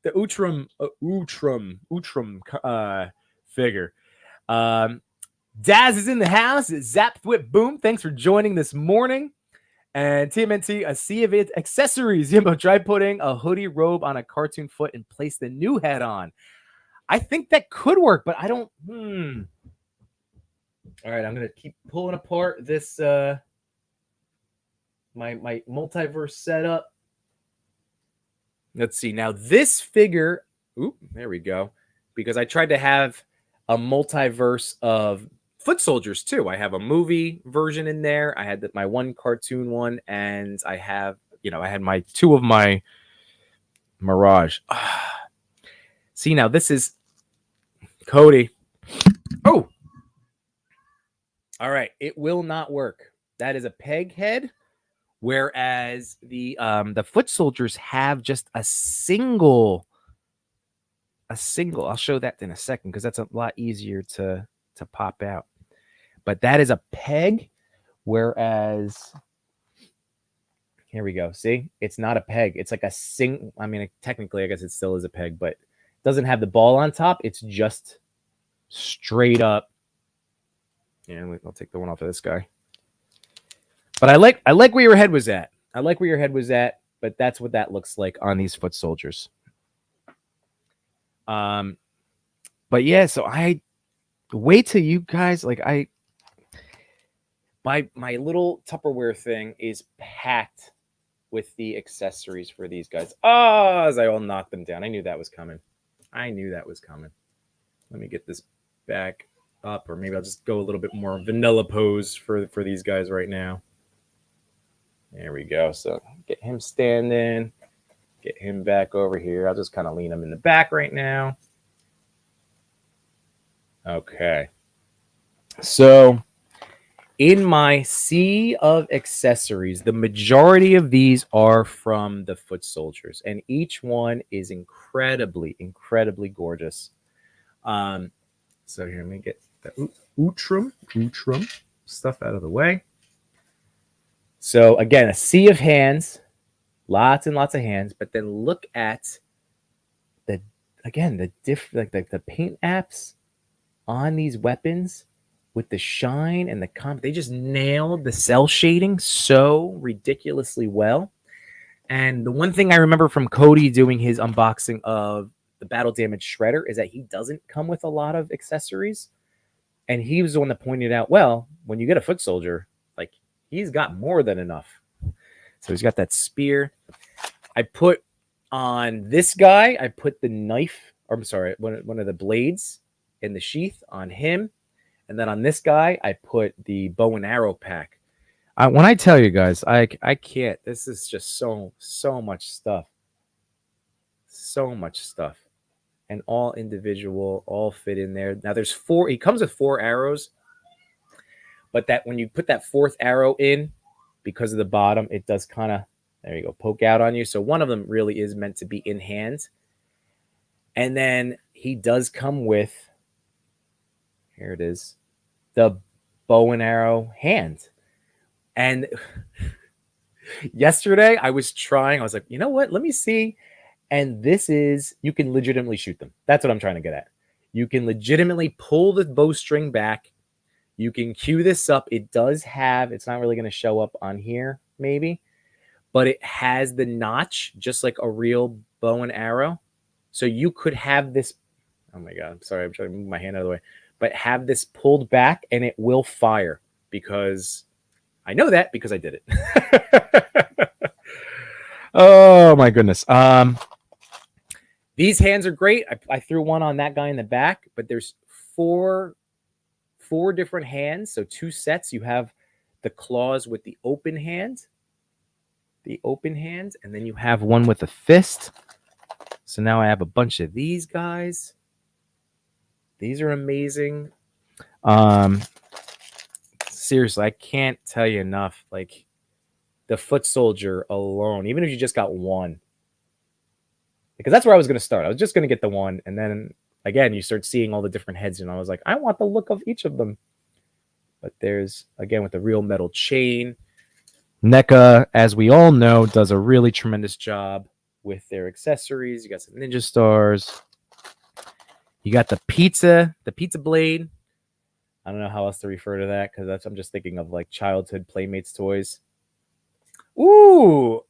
the Utrum figure. Daz is in the house. Zap Whip Boom. Thanks for joining this morning. And TMNT, a sea of accessories. Yimbo, try putting a hoodie robe on a cartoon foot and place the new head on. I think that could work, but I don't. All right, I'm gonna keep pulling apart this my multiverse setup. Let's see. Now this figure, there we go. Because I tried to have a multiverse of foot soldiers too. I have a movie version in there. I had my one cartoon one, and I have, I had my two of my Mirage. See, now this is Cody. Oh, all right. It will not work. That is a peg head. Whereas the foot soldiers have just a single. I'll show that in a second, because that's a lot easier to pop out. But that is a peg, whereas here we go. See, it's not a peg. It's like a I mean, technically, I guess it still is a peg, but it doesn't have the ball on top. It's just straight up. Yeah, I'll take the one off of this guy. But I like where your head was at. But that's what that looks like on these foot soldiers. But yeah, so I wait till you guys my little Tupperware thing is packed with the accessories for these guys. As I all knocked them down. I knew that was coming. Let me get this back up, or maybe I'll just go a little bit more vanilla pose for these guys right now. There we go. So get him standing, get him back over here. I'll just kind of lean him in the back right now. Okay. So in my sea of accessories, the majority of these are from the foot soldiers, and each one is incredibly, incredibly gorgeous. So here, let me get the Utrum stuff out of the way. So again, a sea of hands, lots and lots of hands, but then look at the paint apps on these weapons with the shine and the they just nailed the cell shading so ridiculously well. And the one thing I remember from Cody doing his unboxing of the Battle Damage Shredder is that he doesn't come with a lot of accessories. And he was the one that pointed out, well, when you get a foot soldier, he's got more than enough. So he's got that spear. I put on this guy, I put the knife, or I'm sorry, one of the blades in the sheath on him. And then on this guy, I put the bow and arrow pack. When I tell you guys, I can't. This is just so much stuff. So much stuff. And all individual, all fit in there. Now there's 4. He comes with 4 arrows. But that when you put that 4th arrow in, because of the bottom, it does kind of, there you go, poke out on you. So one of them really is meant to be in hand. And then he does come with, here it is, the bow and arrow hand. And yesterday I was like, you know what? Let me see. And this is, you can legitimately shoot them. That's what I'm trying to get at. You can legitimately pull the bowstring back. You can cue this up. It does have, it's not really going to show up on here, maybe, but it has the notch just like a real bow and arrow. So you could have this. Oh my god! I'm sorry, I'm trying to move my hand out of the way. But have this pulled back, and it will fire because I know that because I did it. Oh my goodness. These hands are great. I threw one on that guy in the back, but there's four different hands. So 2 sets. You have the claws with the open hand, and then you have one with a fist. So now I have a bunch of these guys. These are amazing. Seriously, I can't tell you enough. Like the foot soldier alone, even if you just got one, because that's where I was going to start. I was just going to get the one, and then again, you start seeing all the different heads, and I was like, I want the look of each of them. But there's, again, with the real metal chain. NECA, as we all know, does a really tremendous job with their accessories. You got some ninja stars. You got the pizza blade. I don't know how else to refer to that because I'm just thinking of like childhood Playmates toys. Ooh,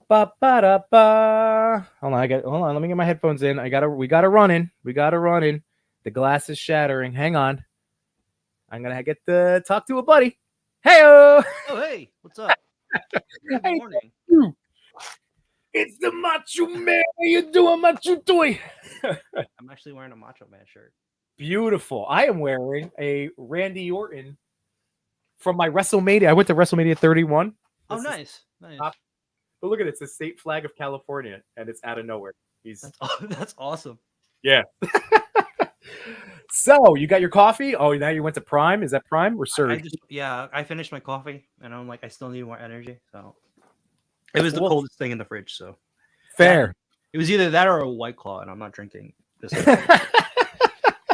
ba ba da ba. Hold on. Let me get my headphones in. We gotta run in. The glass is shattering. Hang on. I'm gonna get to talk to a buddy. Hey-o! Oh, hey, what's up? Good morning. It's the Macho Man. How you doing, Macho Toy? I'm actually wearing a Macho Man shirt. Beautiful. I am wearing a Randy Orton from my WrestleMania. I went to WrestleMania 31. Oh, nice. But look at it. It's the state flag of California, and it's out of nowhere. That's awesome. Yeah. So, you got your coffee? Oh, now you went to Prime? Is that Prime or Surge? I finished my coffee, and I'm like, I still need more energy. So, it was the coldest thing in the fridge. So, fair. It was either that or a White Claw, and I'm not drinking this.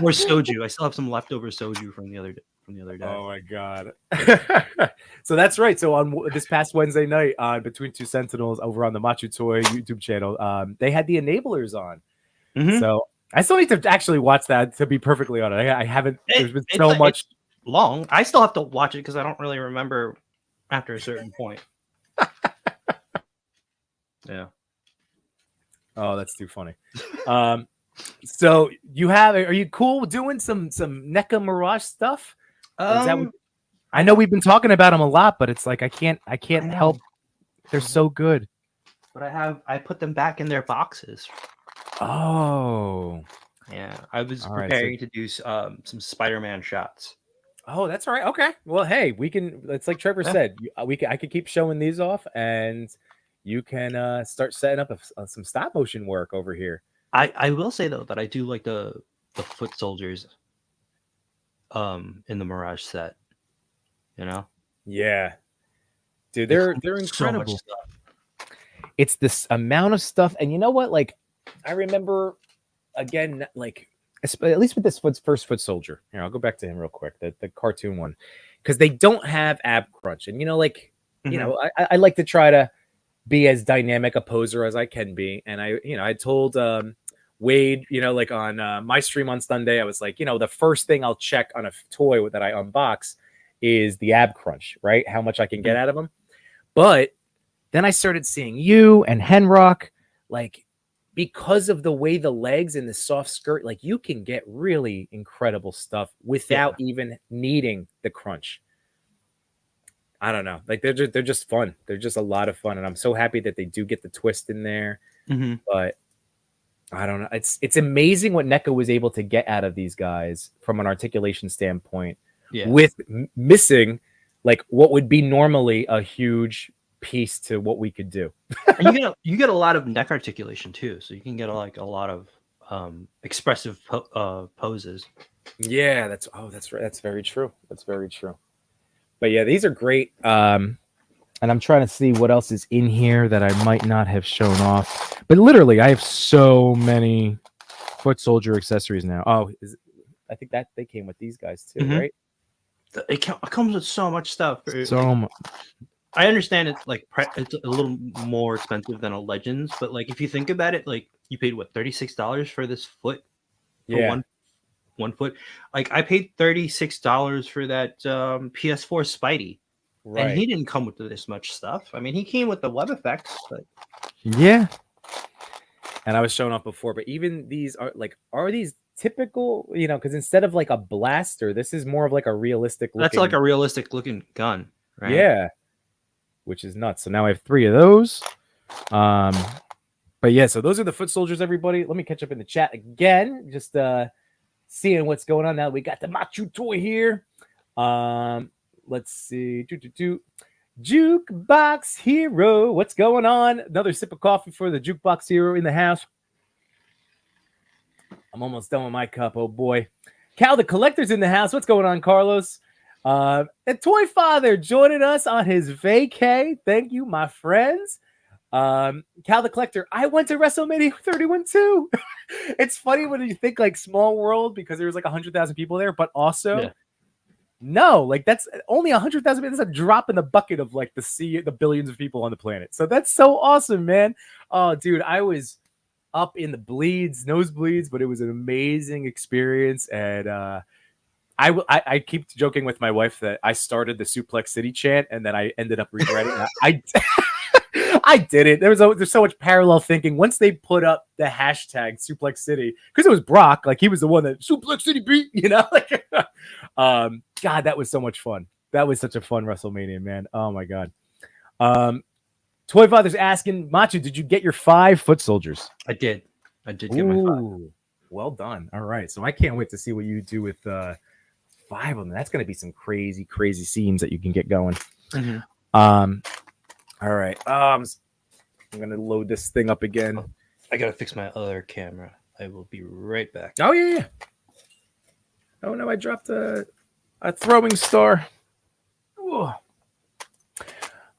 Or soju. I still have some leftover soju from the other day. Oh my god! So that's right. So on this past Wednesday night, Between Two Sentinels over on the Machu Toy YouTube channel, they had the Enablers on. Mm-hmm. So I still need to actually watch that. To be perfectly honest, I haven't. There's been so much long. I still have to watch it because I don't really remember after a certain point. Yeah. Oh, that's too funny. So are you cool with doing some NECA Mirage stuff? I know we've been talking about them a lot, but it's like I can't help. They're so good. But I put them back in their boxes. Oh, yeah. I was preparing to do some Spider-Man shots. Oh, that's all right. Okay. Well, hey, we can. It's like Trevor said. I could keep showing these off, and you can start setting up some stop motion work over here. I will say though that I do like the foot soldiers in the Mirage set. You know? Yeah. Dude, they're incredible. So it's this amount of stuff, and you know what? Like, I remember again, like at least with this first foot soldier. Here, I'll go back to him real quick, the cartoon one, because they don't have ab crunch, and I like to try to be as dynamic a poser as I can be, and I told Wade, like on my stream on Sunday, I was like, the first thing I'll check on a toy that I unbox is the ab crunch, right? How much I can get out of them. But then I started seeing you and Henrock, like, because of the way the legs and the soft skirt, like, you can get really incredible stuff without even needing the crunch. I don't know. Like, they're just fun. They're just a lot of fun. And I'm so happy that they do get the twist in there. Mm-hmm. But I don't know. It's amazing what NECA was able to get out of these guys from an articulation standpoint with missing, like, what would be normally a huge piece to what we could do. And you get a lot of neck articulation too, so you can get a lot of expressive poses. Yeah, that's right. That's very true. But yeah, these are great. And I'm trying to see what else is in here that I might not have shown off. But literally, I have so many foot soldier accessories now. Oh, I think that they came with these guys too, right? It comes with so much stuff. Much. I understand it's like it's a little more expensive than a Legends, but like if you think about it, like you paid what, $36 for this foot, for one foot. Like I paid $36 for that PS4 Spidey. And he didn't come with this much stuff. I mean, he came with the web effects, but yeah. And I was showing off before, but even these are these typical, because instead of like a blaster, this is more of like a realistic looking. That's like a realistic looking gun, right? Yeah. Which is nuts. So now I have 3 of those. But yeah, so those are the foot soldiers, everybody. Let me catch up in the chat again. Just seeing what's going on now. We got the Machu toy here. Let's see. Jukebox Hero. What's going on? Another sip of coffee for the Jukebox Hero in the house. I'm almost done with my cup. Oh boy. Cal the Collector's in the house. What's going on, Carlos? And Toy Father joining us on his vacay. Thank you, my friends. Cal the Collector, I went to WrestleMania 31 too. It's funny when you think like small world because there's like 100,000 people there, but also no, like that's only 100,000. That's a drop in the bucket of like the billions of people on the planet. So that's so awesome, man. Oh, dude, I was up in the nosebleeds, but it was an amazing experience. And I keep joking with my wife that I started the Suplex City chant, and then I ended up regretting that. I did it. There's so much parallel thinking. Once they put up the hashtag Suplex City, because it was Brock, like he was the one that Suplex City beat, like, God, that was so much fun. That was such a fun WrestleMania, man. Oh my God. Toy Father's asking, Machu, did you get your 5 foot soldiers? I did get my 5. Well done. All right. So I can't wait to see what you do with 5 of them. That's going to be some crazy, crazy scenes that you can get going. Mm-hmm. All right. I'm going to load this thing up again. I got to fix my other camera. I will be right back. Oh, yeah. Oh, no, I dropped a throwing star. Ooh.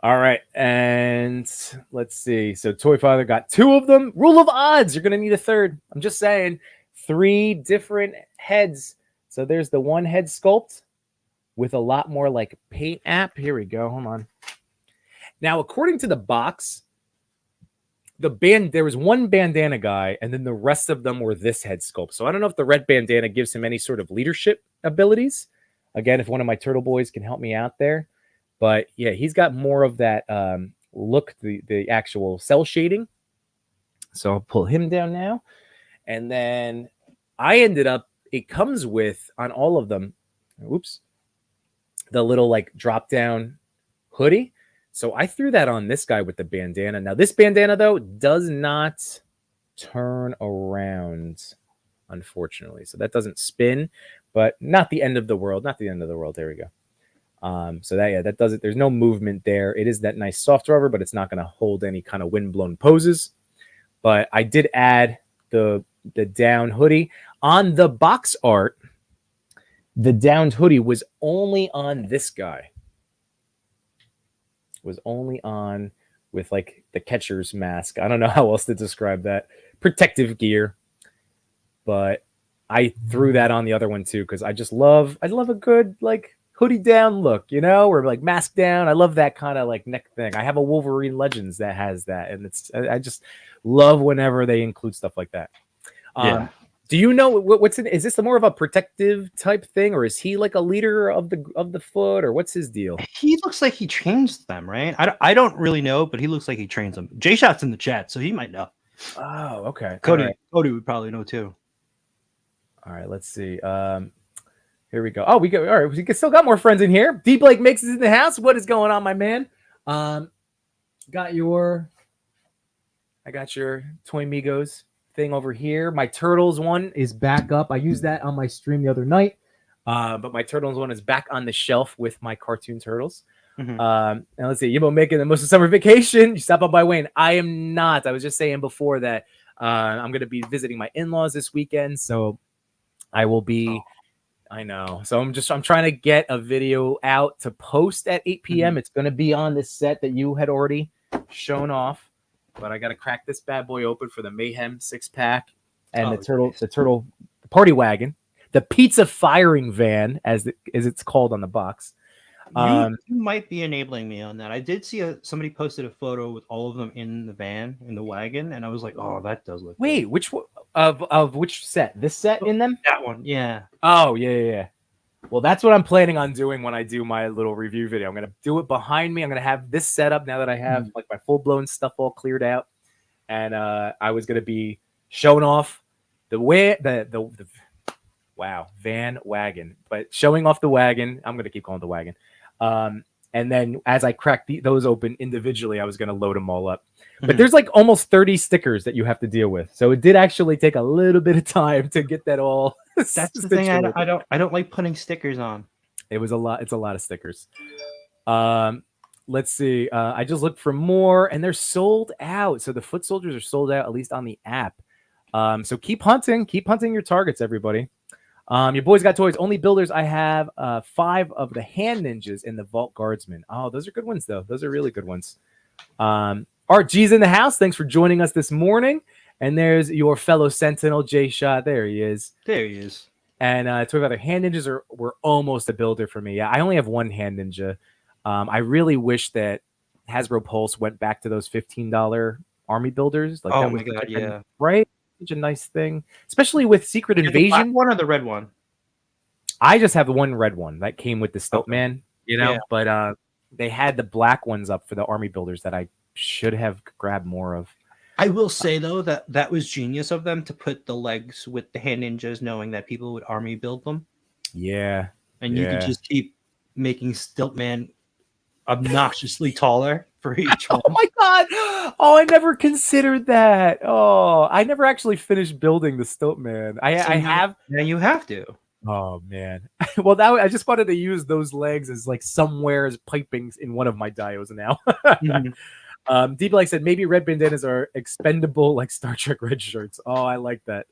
All right. And let's see. So Toy Father got 2 of them. Rule of odds. You're going to need a third. I'm just saying 3 different heads. So there's the one head sculpt with a lot more like paint app. Here we go. Hold on. Now, according to the box, there was one bandana guy, and then the rest of them were this head sculpt. So I don't know if the red bandana gives him any sort of leadership abilities. Again, if one of my turtle boys can help me out there. But yeah, he's got more of that look, the actual cell shading. So I'll pull him down now. And then it comes with, on all of them, the little like drop down hoodie. So I threw that on this guy with the bandana. Now, this bandana, though, does not turn around, unfortunately. So that doesn't spin, but not the end of the world. Not the end of the world. There we go. So that does it. There's no movement there. It is that nice soft rubber, but it's not going to hold any kind of windblown poses. But I did add the down hoodie. On the box art, the downed hoodie was only on this guy. Was only on with like the catcher's mask. I don't know how else to describe that. Protective gear. But I threw that on the other one too, because I love a good like hoodie down look, or like mask down. I love that kind of like neck thing. I have a Wolverine Legends that has that, and I just love whenever they include stuff like that. Do you know what's in? Is this more of a protective type thing, or is he like a leader of the foot, or what's his deal? He looks like he trains them, right? I don't really know, but he looks like he trains them. J Shot's in the chat, so he might know. Oh, okay. Cody would probably know too. All right, let's see. Here we go. Oh, all right. We still got more friends in here. D Blake makes it in the house. What is going on, my man? I got your Toy Migos thing over here. My Turtles one is back up. I used that on my stream the other night, but my Turtles one is back on the shelf with my cartoon Turtles. Mm-hmm. And let's see, Yimbo making the most of summer vacation. You stop up by Wayne. I am not. I was just saying before that I'm going to be visiting my in-laws this weekend, so I will be. I know. So I'm trying to get a video out to post at 8 p.m. Mm-hmm. It's going to be on this set that you had already shown off. But I got to crack this bad boy open for the Mayhem 6-pack and the turtle party wagon, the pizza firing van, as it's called on the box. You might be enabling me on that. I did see somebody posted a photo with all of them in the van, in the wagon, and I was like, oh, that does look Wait, good. which of which set? This set in them? That one, yeah. Oh, yeah. Well, that's what I'm planning on doing when I do my little review video. I'm gonna do it behind me. I'm gonna have this set up now that I have like my full blown stuff all cleared out, and I was gonna be showing off the van wagon, but showing off the wagon. I'm gonna keep calling it the wagon. And then as I crack those open individually, I was gonna load them all up. But there's like almost 30 stickers that you have to deal with, so it did actually take a little bit of time to get that all. That's the thing. I don't like putting stickers on. It was a lot. It's a lot of stickers. Let's see. I just looked for more, and they're sold out. So the foot soldiers are sold out, at least on the app. So keep hunting. Keep hunting your targets, everybody. Your boys got toys. Only builders. I have 5 of the hand ninjas and the vault guardsmen. Oh, those are good ones, though. Those are really good ones. Art G's in the house. Thanks for joining us this morning. And there's your fellow Sentinel, J Shot. There he is. There he is. And talk about the hand ninjas were almost a builder for me. Yeah, I only have one hand ninja. I really wish that Hasbro Pulse went back to those $15 army builders. Like, oh my god, yeah, right. Such a nice thing, especially with Secret Invasion. The black one or the red one? I just have the one red one that came with the Stiltman, you know. Yeah. But they had the black ones up for the army builders that I should have grabbed more of. I will say, though, that was genius of them to put the legs with the hand ninjas, knowing that people would army build them. Yeah. And you could just keep making Stiltman obnoxiously taller for each one. Oh, my God. Oh, I never considered that. Oh, I never actually finished building the Stiltman. I have. Now you have to. Oh, man. Well, I just wanted to use those legs as like somewhere as pipings in one of my dios now. Deep Like said, maybe red bandanas are expendable like Star Trek red shirts. Oh, I like that.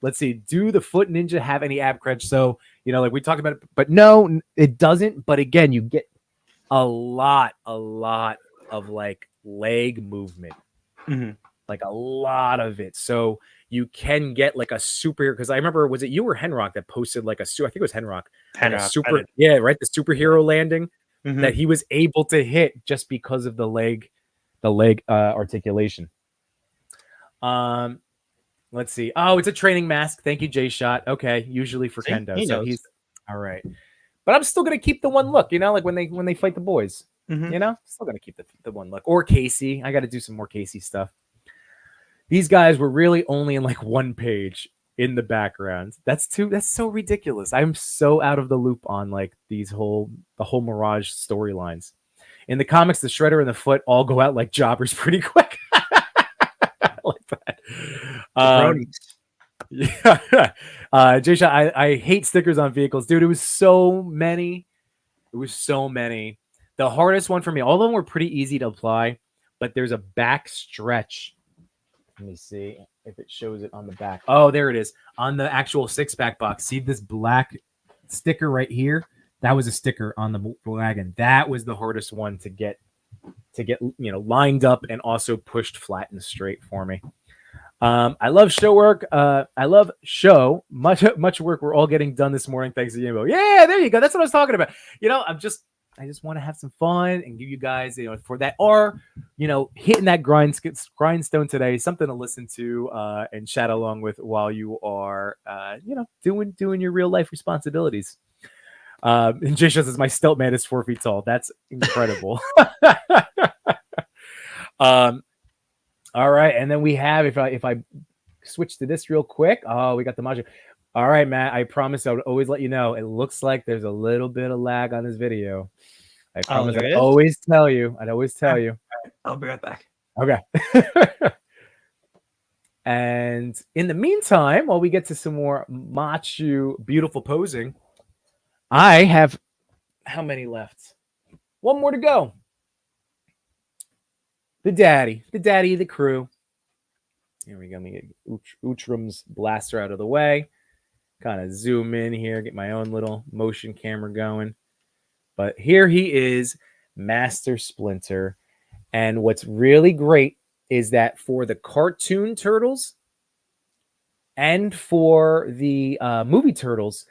Let's see. Do the foot ninja have any ab crunch? So, like we talked about it, but no, it doesn't. But again, you get a lot of like leg movement, like a lot of it. So you can get like a superhero. Because I remember, was it you or Henrock that posted like I think it was Henrock. Henrock. Yeah, right. The superhero landing. That he was able to hit just because of the leg articulation. Let's see. Oh, it's a training mask. Thank you, J Shot. Okay, usually for Kendo. So he's all right. But I'm still gonna keep the one look. Like when they fight the boys. Still gonna keep the one look. Or Casey. I got to do some more Casey stuff. These guys were really only in like one page in the background. That's so ridiculous. I'm so out of the loop on like the whole Mirage storylines. In the comics, the Shredder and the Foot all go out like jobbers pretty quick. I like that. Yeah. Jay, I hate stickers on vehicles, dude. It was so many. The hardest one for me, all of them were pretty easy to apply, but there's a back stretch. Let me see if it shows it on the back. Oh, there it is on the actual 6-pack box. See this black sticker right here? That was a sticker on the wagon. That was the hardest one to get lined up and also pushed flat and straight for me. I love show work. I love show much work. We're all getting done this morning. Thanks to Yimbo. Yeah, there you go. That's what I was talking about. I just want to have some fun and give you guys, for that are, hitting that grindstone today, something to listen to and chat along with while you are, doing your real life responsibilities. And Jay says, my Stiltman is 4 feet tall. That's incredible. All right. And then we have, if I switch to this real quick, we got the module. All right, Matt, I promise I would always let you know. It looks like there's a little bit of lag on this video. I promise I'd always tell you. I'll be right back. Okay. And in the meantime, while we get to some more Machu beautiful posing, I have how many left? One more to go. The daddy of the crew. Here we go. Let me get Uhtram's blaster out of the way. Kind of zoom in here, get my own little motion camera going. But here he is, Master Splinter. And what's really great is that for the cartoon turtles and for the movie turtles,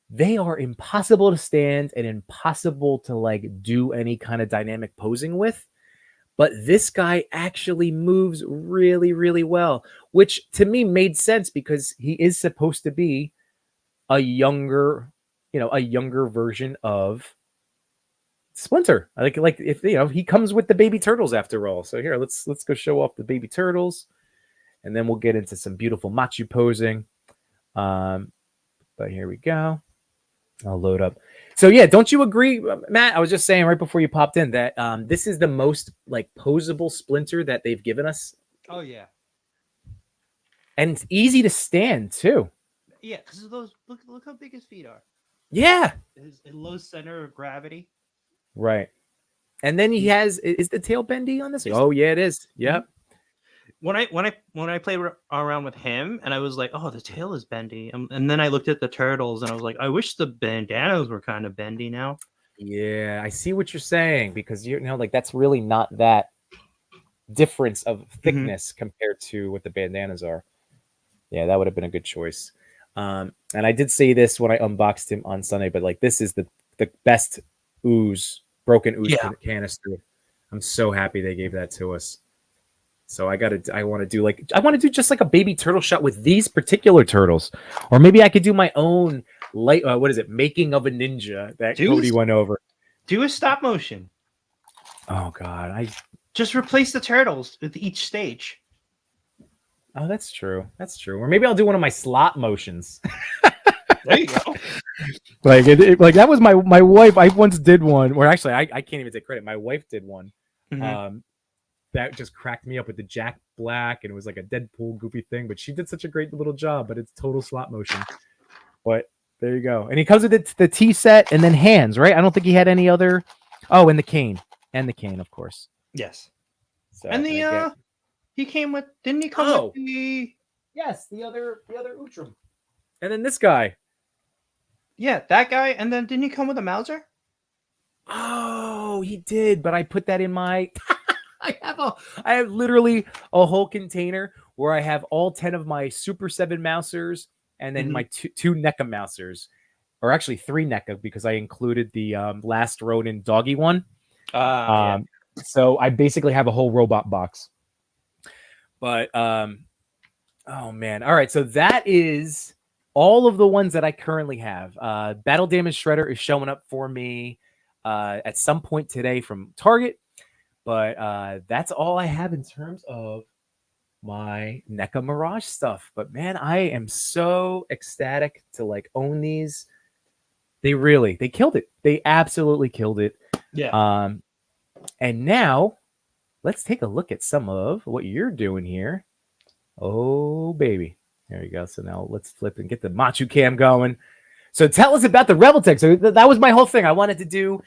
they are impossible to stand and impossible to do any kind of dynamic posing with. But this guy actually moves really, really well, which to me made sense because he is supposed to be a younger, a younger version of Splinter. Like if he comes with the baby turtles after all. So here, let's go show off the baby turtles, and then we'll get into some beautiful Machu posing. But here we go. I'll load up. So yeah, don't you agree, Matt? I was just saying right before you popped in that this is the most like posable Splinter that they've given us. Oh yeah, and it's easy to stand too. Yeah, because those look how big his feet are. Yeah, His low center of gravity. Right. And then he has is the tail bendy on this? Oh yeah, it is. Yep. When I played around with him, and I was like, oh, the tail is bendy, and then I looked at the turtles, and I was like, I wish the bandanas were kind of bendy now. Yeah, I see what you're saying, because like that's really not that difference of thickness compared to what the bandanas are. Yeah, that would have been a good choice. And I did say this when I unboxed him on Sunday, but like this is the best broken ooze canister. I'm so happy they gave that to us. So I want to do just like a baby turtle shot with these particular turtles, or maybe I could do my own making of a ninja that Cody went over. Do a stop motion. Oh God, I just replace the turtles with each stage. Oh, that's true. That's true. Or maybe I'll do one of my slot motions. There you go. Like that was my wife. I once did one where actually I can't even take credit. My wife did one. That just cracked me up with the Jack Black, and it was like a Deadpool goofy thing. But she did such a great little job. But it's total slot motion. But there you go. And he comes with the T set and then hands, right? I don't think he had any other. Oh, and the cane, of course. Yes. So, and the he came with. Didn't he come with the? Yes, the other Utrum. And then this guy. Yeah, that guy. And then didn't he come with a Mauser? Oh, he did. But I put that in my. I have literally a whole container where I have all 10 of my Super 7 Mousers, and then my two NECA Mousers, or actually 3 NECA, because I included the Last Ronin doggy one. Yeah. So I basically have a whole robot box. But oh man, all right. So that is all of the ones that I currently have. Battle Damage Shredder is showing up for me at some point today from Target. But that's all I have in terms of my NECA Mirage stuff. But man, I am so ecstatic to like own these. They killed it. They absolutely killed it. Yeah. And now let's take a look at some of what you're doing here. Oh baby, there you go. So now let's flip and get the Machu cam going. So tell us about the Rebel Tech. So that was my whole thing. I wanted to do,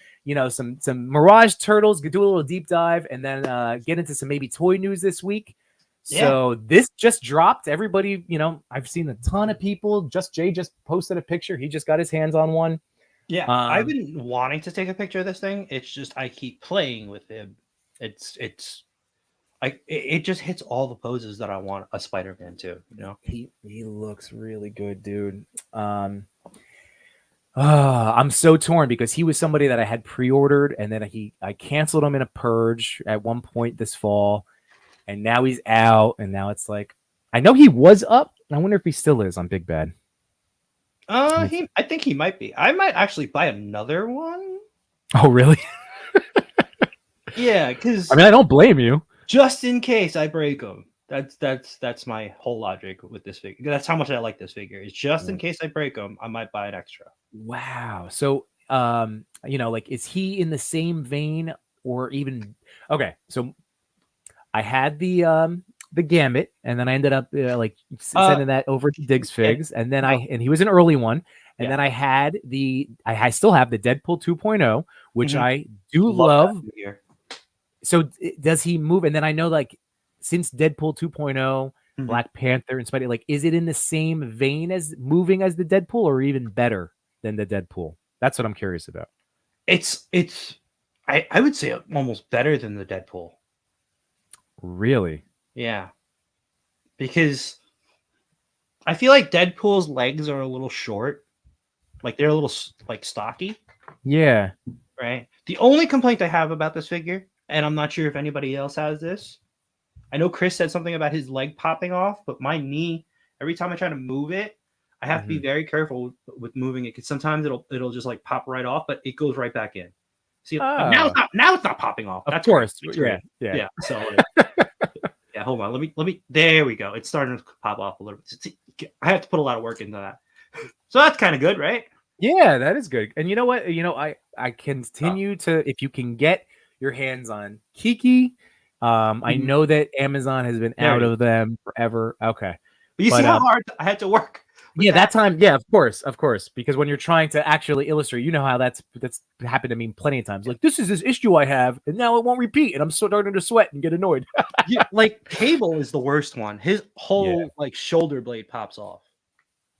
some Mirage Turtles, do a little deep dive, and then get into some maybe toy news this week. Yeah. So this just dropped. Everybody, I've seen a ton of people. Jay just posted a picture. He just got his hands on one. Yeah, I've been wanting to take a picture of this thing. It's just I keep playing with him. It just hits all the poses that I want a Spider-Man to. He looks really good, dude. I'm so torn because he was somebody that I had pre-ordered, and then I canceled him in a purge at one point this fall, and now he's out, and now it's like I know he was up. I wonder if he still is on Big Bad. I think he might be. I might actually buy another one. Oh, really? Yeah, because I don't blame you. Just in case I break him. That's my whole logic with this figure. That's how much I like this figure. It's just in case I break him, I might buy an extra. Wow. So, is he in the same vein or even? Okay, so I had the Gambit, and then I ended up sending that over to Diggs Figs, and then and he was an early one, and then I had I still have the Deadpool 2.0, which I do love. So does he move? And then I know since Deadpool 2.0, Black Panther and Spidey, is it in the same vein as moving as the Deadpool, or even better than the Deadpool? That's what I'm curious about. I would say almost better than the Deadpool. Really? Yeah. Because I feel like Deadpool's legs are a little short. They're a little stocky. Yeah. Right. The only complaint I have about this figure, and I'm not sure if anybody else has this, I know Chris said something about his leg popping off, but my knee, every time I try to move it, I have to be very careful with moving it because sometimes it'll just like pop right off, but it goes right back in. See, now it's not popping off. Of course, yeah. So yeah, hold on. Let me. There we go. It's starting to pop off a little bit. See, I have to put a lot of work into that. So that's kind of good, right? Yeah, that is good. And you know what? I continue to, if you can get your hands on Kiki. I know that Amazon has been out of them forever. Okay. But you see how hard I had to work. Yeah, that time. Yeah, of course. Because when you're trying to actually illustrate, you know how that's happened to me plenty of times. Like, this is this issue I have, and now it won't repeat, and I'm starting to sweat and get annoyed. Like Cable is the worst one. His whole like shoulder blade pops off.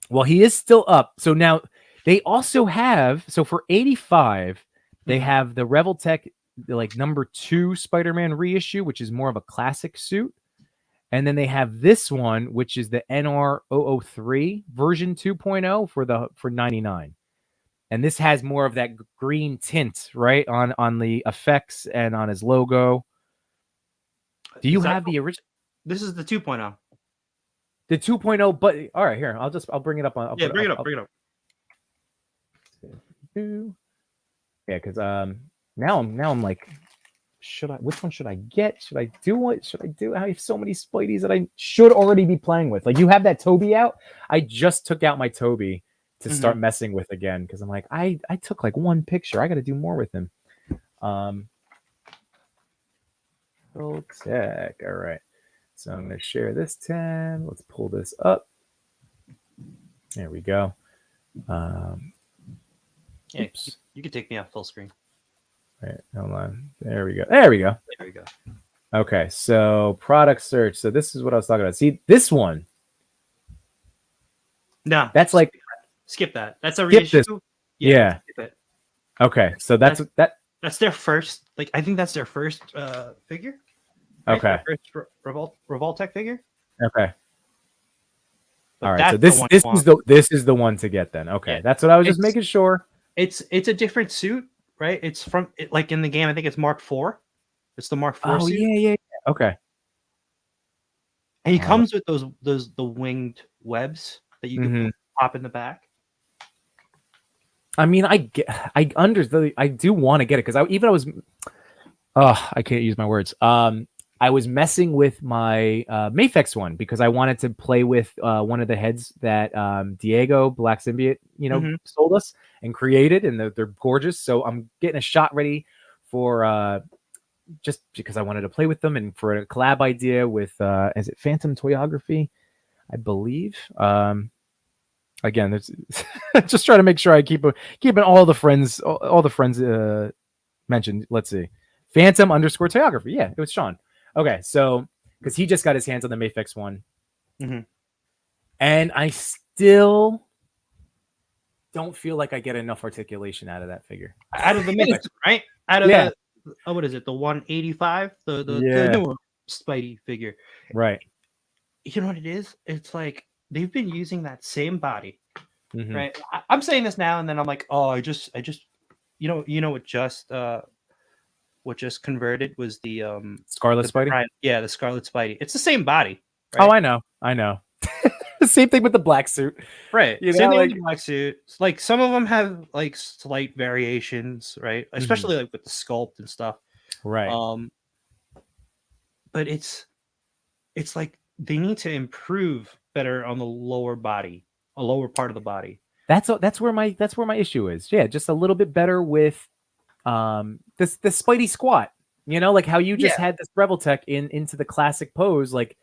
Well, he is still up. So now they also have, so for 85, they have the Revoltech like #2 Spider-Man reissue, which is more of a classic suit. And then they have this one, which is the NR003 version 2.0 for 99. And this has more of that green tint, right? On the effects and on his logo. Do you have the original? This is the 2.0. The 2.0, but all right, here. I'll bring it up on. Bring it up. Yeah, because now I'm like, which one should I get? Should I do what? Should I do? I have so many Spideys that I should already be playing with. Like, you have that Toby out. I just took out my Toby to start messing with again because I'm like, I took like one picture. I got to do more with him. Tech. All right. So I'm going to share this tab. Let's pull this up. There we go. Oops. You can take me off full screen. All right, hold on. There we go. Okay, so product search. So this is what I was talking about. See, this one. No, that's like skip that. That's a reissue. Yeah. Skip it. Okay, so that's their first. Like, I think that's their first figure. Right? Okay. Their first Revoltech figure. Okay. But all right. So this is the one to get then. Okay, that's what I was just making sure. It's a different suit, right? It's from like in the game. I think it's Mark IV. It's the Mark IV suit. Yeah. Okay. And he comes with the winged webs that you can pop in the back. I mean, I do want to get it because I can't use my words. I was messing with my Mafex one because I wanted to play with one of the heads that Diego Black Symbiote, sold us and created, and they're gorgeous. So I'm getting a shot ready for just because I wanted to play with them and for a collab idea with is it Phantom Toyography, I believe. Again, there's just trying to make sure I keeping all the friends mentioned. Let's see, Phantom _Toyography. Yeah, it was Sean. Okay, so because he just got his hands on the Mafex one, and I still don't feel like I get enough articulation out of that figure. Out of the Mafex, right? Out of the what is it? The 185, the newer Spidey figure, right? You know what it is? It's like they've been using that same body, right? I'm saying this now, and then I'm like, oh, I just, what just converted was the Scarlet Spidey. Yeah, the Scarlet Spidey. It's the same body. Right? Oh, I know. Same thing with the black suit, right? Same thing with the black suit. Like some of them have like slight variations, right? Especially like with the sculpt and stuff, right? But it's like they need to improve better on the lower body, a lower part of the body. That's where my issue is. Yeah, just a little bit better with the Spidey squat. Like how you just had this Revoltech into the classic pose, like.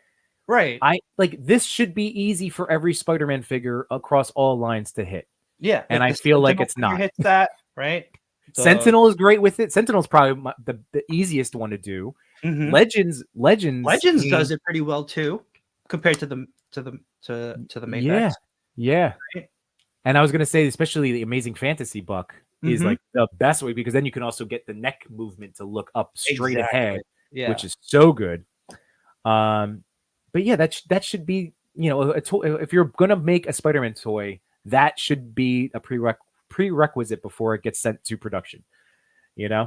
Right. I like this should be easy for every Spider-Man figure across all lines to hit. Yeah. And I feel like it's not. Hits that, right? Sentinel is great with it. Sentinel's probably the easiest one to do. Legends does it pretty well too, compared to the Mafex. Yeah. Right? And I was gonna say, especially the Amazing Fantasy Buck is like the best way because then you can also get the neck movement to look up straight ahead, which is so good. But yeah, that should be, if you're gonna make a Spider-Man toy, that should be a prerequisite before it gets sent to production. Yeah.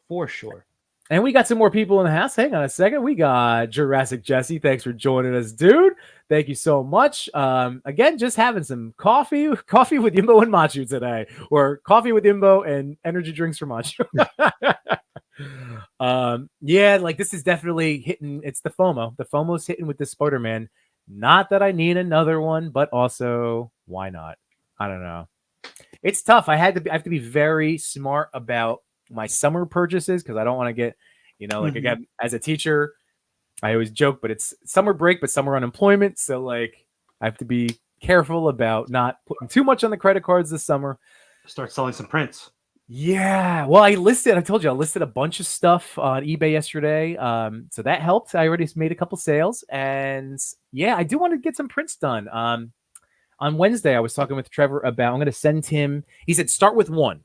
For sure. And we got some more people in the house. Hang on a second. We got Jurassic Jesse. Thanks for joining us, dude. Thank you so much. Again, just having some coffee with Yimbo and Machu today, or coffee with Yimbo and energy drinks for Machu. Yeah, like this is definitely hitting. It's the FOMO. The FOMO's hitting with this Spider-Man. Not that I need another one, but also why not? I don't know. It's tough. I have to be very smart about my summer purchases because I don't want to get, like again, as a teacher, I always joke, but it's summer break, but summer unemployment. So like I have to be careful about not putting too much on the credit cards this summer. Start selling some prints. Yeah. Well, I told you I listed a bunch of stuff on eBay yesterday. So that helped. I already made a couple sales. And yeah, I do want to get some prints done. On Wednesday, I was talking with Trevor about, I'm going to send him, he said, start with one.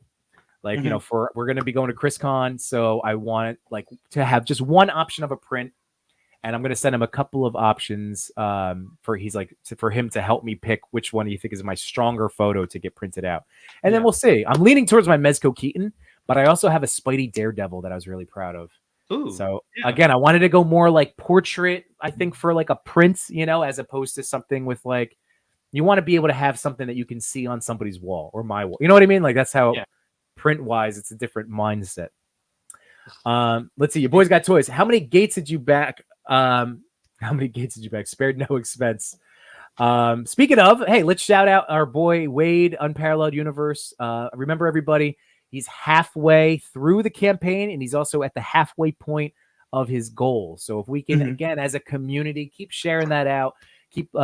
Like, we're going to be going to ChrisCon. So I want like to have just one option of a print. And I'm going to send him a couple of options for him to help me pick which one you think is my stronger photo to get printed out. And then we'll see. I'm leaning towards my Mezco Keaton, but I also have a Spidey Daredevil that I was really proud of. Ooh, so again, I wanted to go more like portrait, I think, for like a print, as opposed to something with like, you want to be able to have something that you can see on somebody's wall or my wall. You know what I mean? Like that's how print wise, it's a different mindset. Let's see. Your boys got toys. How many gates did you back? Spared no expense. Speaking of, hey, let's shout out our boy Wade, Unparalleled Universe. Remember everybody, he's halfway through the campaign and he's also at the halfway point of his goal. So if we can, again, as a community, keep sharing that out, keep, he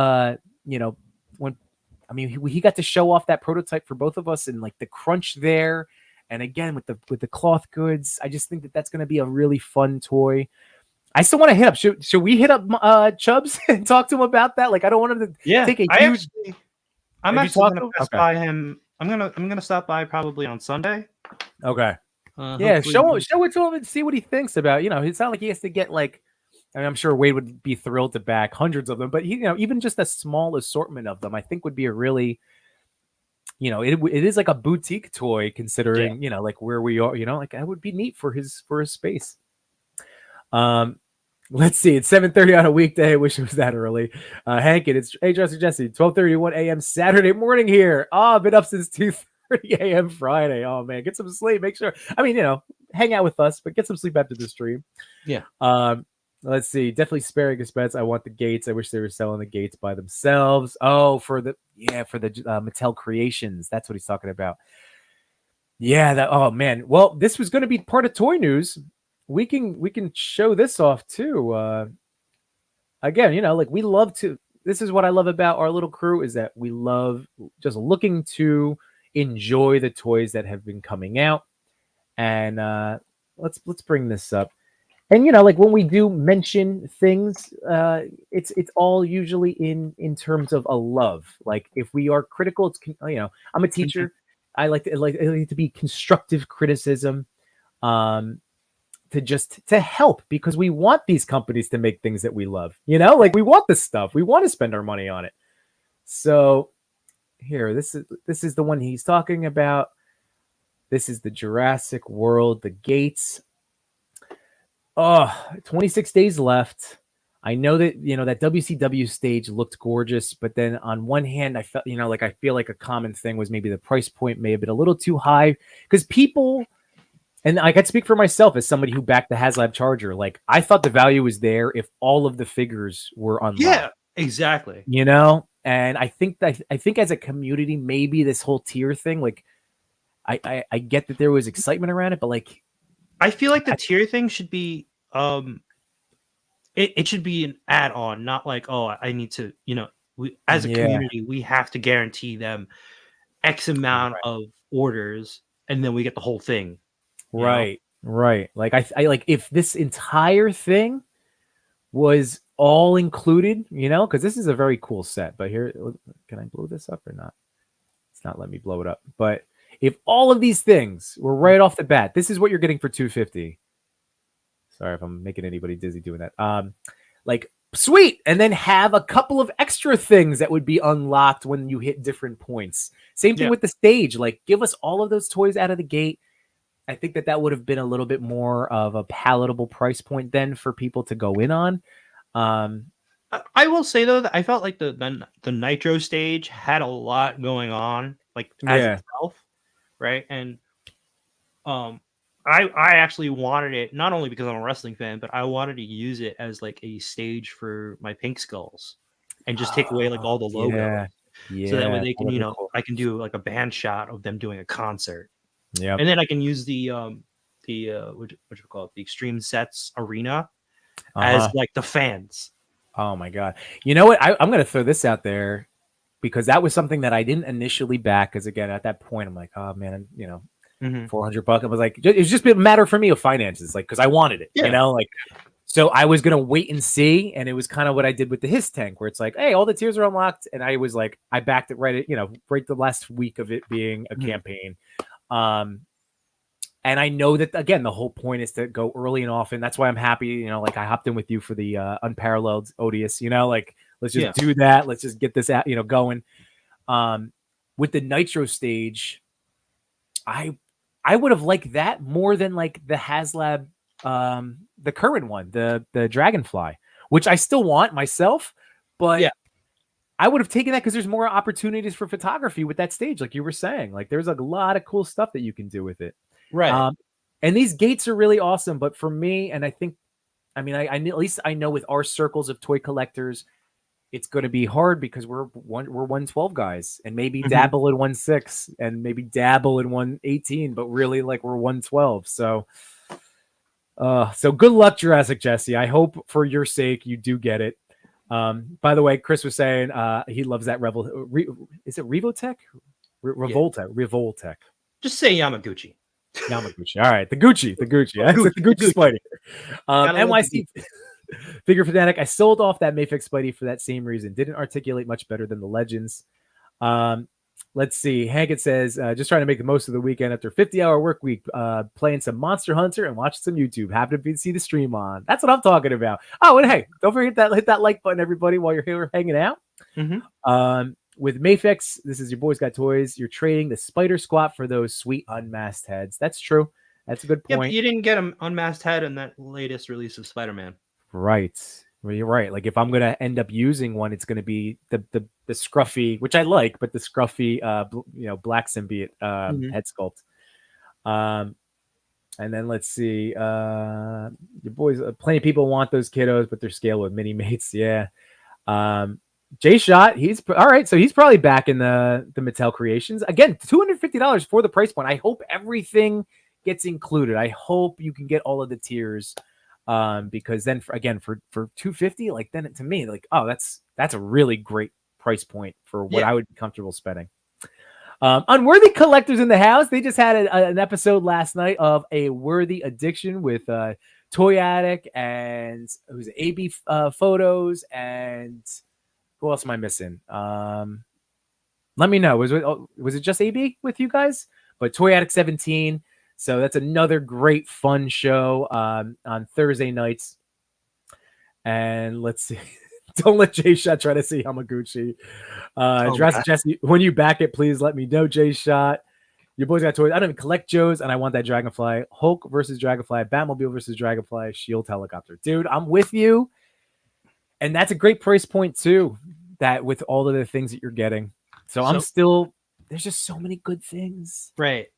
got to show off that prototype for both of us and like the crunch there. And again, with the cloth goods, I just think that that's going to be a really fun toy. I still want to hit up. Should we hit up Chubbs and talk to him about that? Like, I don't want him to take a huge. I'm actually going to pass by him. I'm gonna stop by probably on Sunday. Okay. Yeah, show it to him and see what he thinks about. It's not like he has to get like. I mean, I'm sure Wade would be thrilled to back hundreds of them, but even just a small assortment of them, I think would be a really. It is like a boutique toy considering like where we are. Like that would be neat for his space. Let's see. It's 7:30 on a weekday. I wish it was that early. Hank, it's Jesse. 12:31 a.m. Saturday morning here. I've been up since 2:30 a.m. Friday. Oh man, get some sleep. Make sure. I mean, hang out with us, but get some sleep after the stream. Yeah. Let's see. Definitely sparing expense. I want the gates. I wish they were selling the gates by themselves. Oh, for the Mattel Creations. That's what he's talking about. Yeah. Oh man. Well, this was going to be part of toy news. We can show this off too. Again, like we love to. This is what I love about our little crew is that we love just looking to enjoy the toys that have been coming out. And let's bring this up. And like when we do mention things, it's all usually in terms of a love. Like if we are critical, it's I'm a teacher. I like to be constructive criticism. To help because we want these companies to make things that we love, like we want this stuff. We want to spend our money on it. So here, this is the one he's talking about. This is the Jurassic World, the gates. 26 days left. I know that, that WCW stage looked gorgeous, but then on one hand, I felt, I feel like a common thing was maybe the price point may have been a little too high because people, and I can speak for myself as somebody who backed the HasLab Charger. Like I thought the value was there if all of the figures were unlocked. Yeah, exactly. And I think as a community, maybe this whole tier thing, like I get that there was excitement around it, but like I feel like the tier thing should be it should be an add-on, not like, oh, I need to, we as a community, we have to guarantee them X amount of orders and then we get the whole thing. Right. Like I like if this entire thing was all included, because this is a very cool set. But here, can I blow this up or not? It's not letting me blow it up. But if all of these things were right off the bat, this is what you're getting for $250. Sorry if I'm making anybody dizzy doing that. Like sweet, and then have a couple of extra things that would be unlocked when you hit different points. Same thing with the stage. Like give us all of those toys out of the gate. I think that would have been a little bit more of a palatable price point then for people to go in on. I will say though that I felt like the Nitro stage had a lot going on, like as Yeah. itself, right? And um, I actually wanted it not only because I'm a wrestling fan, but I wanted to use it as like a stage for my Pink Skulls, and just take away like all the logos, Yeah. so that way Yeah. they That can, would you be know, cool. I can do like a band shot of them doing a concert, Yep. and then I can use the what you call it, the Extreme Sets Arena as Uh-huh. like the fans. Oh my God. You know what? I'm going to throw this out there because that was something that I didn't initially back. Because again, at that point, I'm like, oh man, Mm-hmm. $400. I was like, it was just a matter for me of finances, like, because I wanted it, Yeah. like, so I was gonna wait and see, and it was kind of what I did with the His tank, where it's like, hey, all the tiers are unlocked, and I was like, I backed it right at, right the last week of it being a Mhm. campaign, and I know that again, the whole point is to go early and often. That's why I'm happy, like I hopped in with you for the unparalleled Odious, like let's just do that, let's just get this out, going. With the Nitro stage, I would have liked that more than like the HasLab, the current one, the Dragonfly, which I still want myself, but Yeah. I would have taken that because there's more opportunities for photography with that stage, like you were saying. Like there's a lot of cool stuff that you can do with it. Right. And these gates are really awesome. But for me, and I think, I mean, I at least I know with our circles of toy collectors, it's going to be hard because we're 112 guys and maybe dabble in 16 and maybe dabble in 118, but really like we're 112. So good luck, Jurassic Jesse. I hope for your sake you do get it. By the way, Chris was saying he loves that is it Revotech? Revoltech. Revoltech. Just say Yamaguchi. Yamaguchi. All right, the Gucci. That's like the Gucci Spidey. NYC Figure Fanatic. I sold off that Mayfix Spidey for that same reason. Didn't articulate much better than the Legends. Let's see. Hankett says, just trying to make the most of the weekend after a 50-hour work week, playing some Monster Hunter and watching some YouTube. Happy to see the stream on. That's what I'm talking about. Oh, and hey, don't forget hit that like button, everybody, while you're here hanging out. With Mayfix, this is your Boys Got Toys. You're trading the Spider Squat for those sweet unmasked heads. That's true. That's a good point. Yeah, but you didn't get an unmasked head in that latest release of Spider-Man. Right. Well, you're right. Like if I'm gonna end up using one, it's gonna be the scruffy, which I like, but the scruffy, black symbiote head sculpt. And then let's see. Your boys, plenty of people want those kiddos, but they're scaled with mini mates. Yeah. J Shot, he's all right. So he's probably back in the Mattel Creations again. $250 for the price point. I hope everything gets included. I hope you can get all of the tiers. Because then for $250, like then to me, like, oh, that's a really great price point for what I would be comfortable spending. Unworthy Collectors in the house. They just had an episode last night of a Worthy Addiction with Toy Addict and who's AB Photos and who else am I missing? Let me know. Was it just AB with you guys? But Toy Addict 17. So that's another great fun show on Thursday nights. And let's see. Don't let Jay Shot try to see Hamaguchi. Jurassic Jesse, when you back it, please let me know, Jay Shot. Your boys got toys. I don't even collect Joe's, and I want that Dragonfly. Hulk versus Dragonfly. Batmobile versus Dragonfly. Shield helicopter. Dude, I'm with you. And that's a great price point, too, that with all of the things that you're getting. So I'm still, there's just so many good things. Right.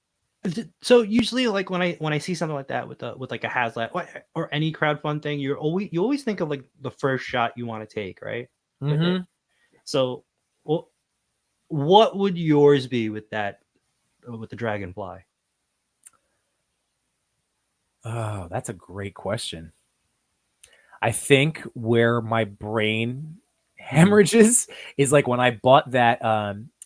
So usually, like when I see something like that with like a HasLab or any crowdfund thing, you always think of like the first shot you want to take, right? Mm-hmm. So, what would yours be with that with the Dragonfly? Oh, that's a great question. I think where my brain hemorrhages is like when I bought that.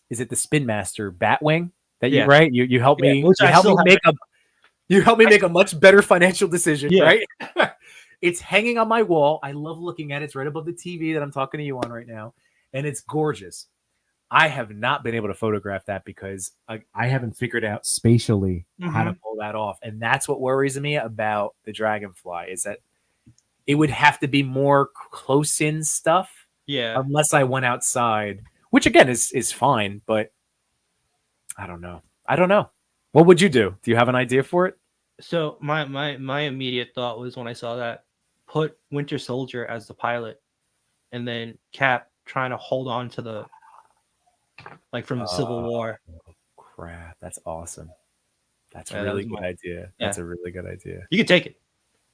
Is it the Spin Master Batwing? That you right? You helped me. You helped me make a much better financial decision, right? It's hanging on my wall. I love looking at it. It's right above the TV that I'm talking to you on right now, and it's gorgeous. I have not been able to photograph that because I haven't figured out spatially how to pull that off, and that's what worries me about the Dragonfly is that it would have to be more close-in stuff, unless I went outside, which again is fine, but I don't know. What would you do? Do you have an idea for it? So my immediate thought was when I saw that, put Winter Soldier as the pilot and then Cap trying to hold on to the from the Civil War. Crap, that's awesome. That's a Yeah, really good idea. That's yeah. a really good idea. You can take it.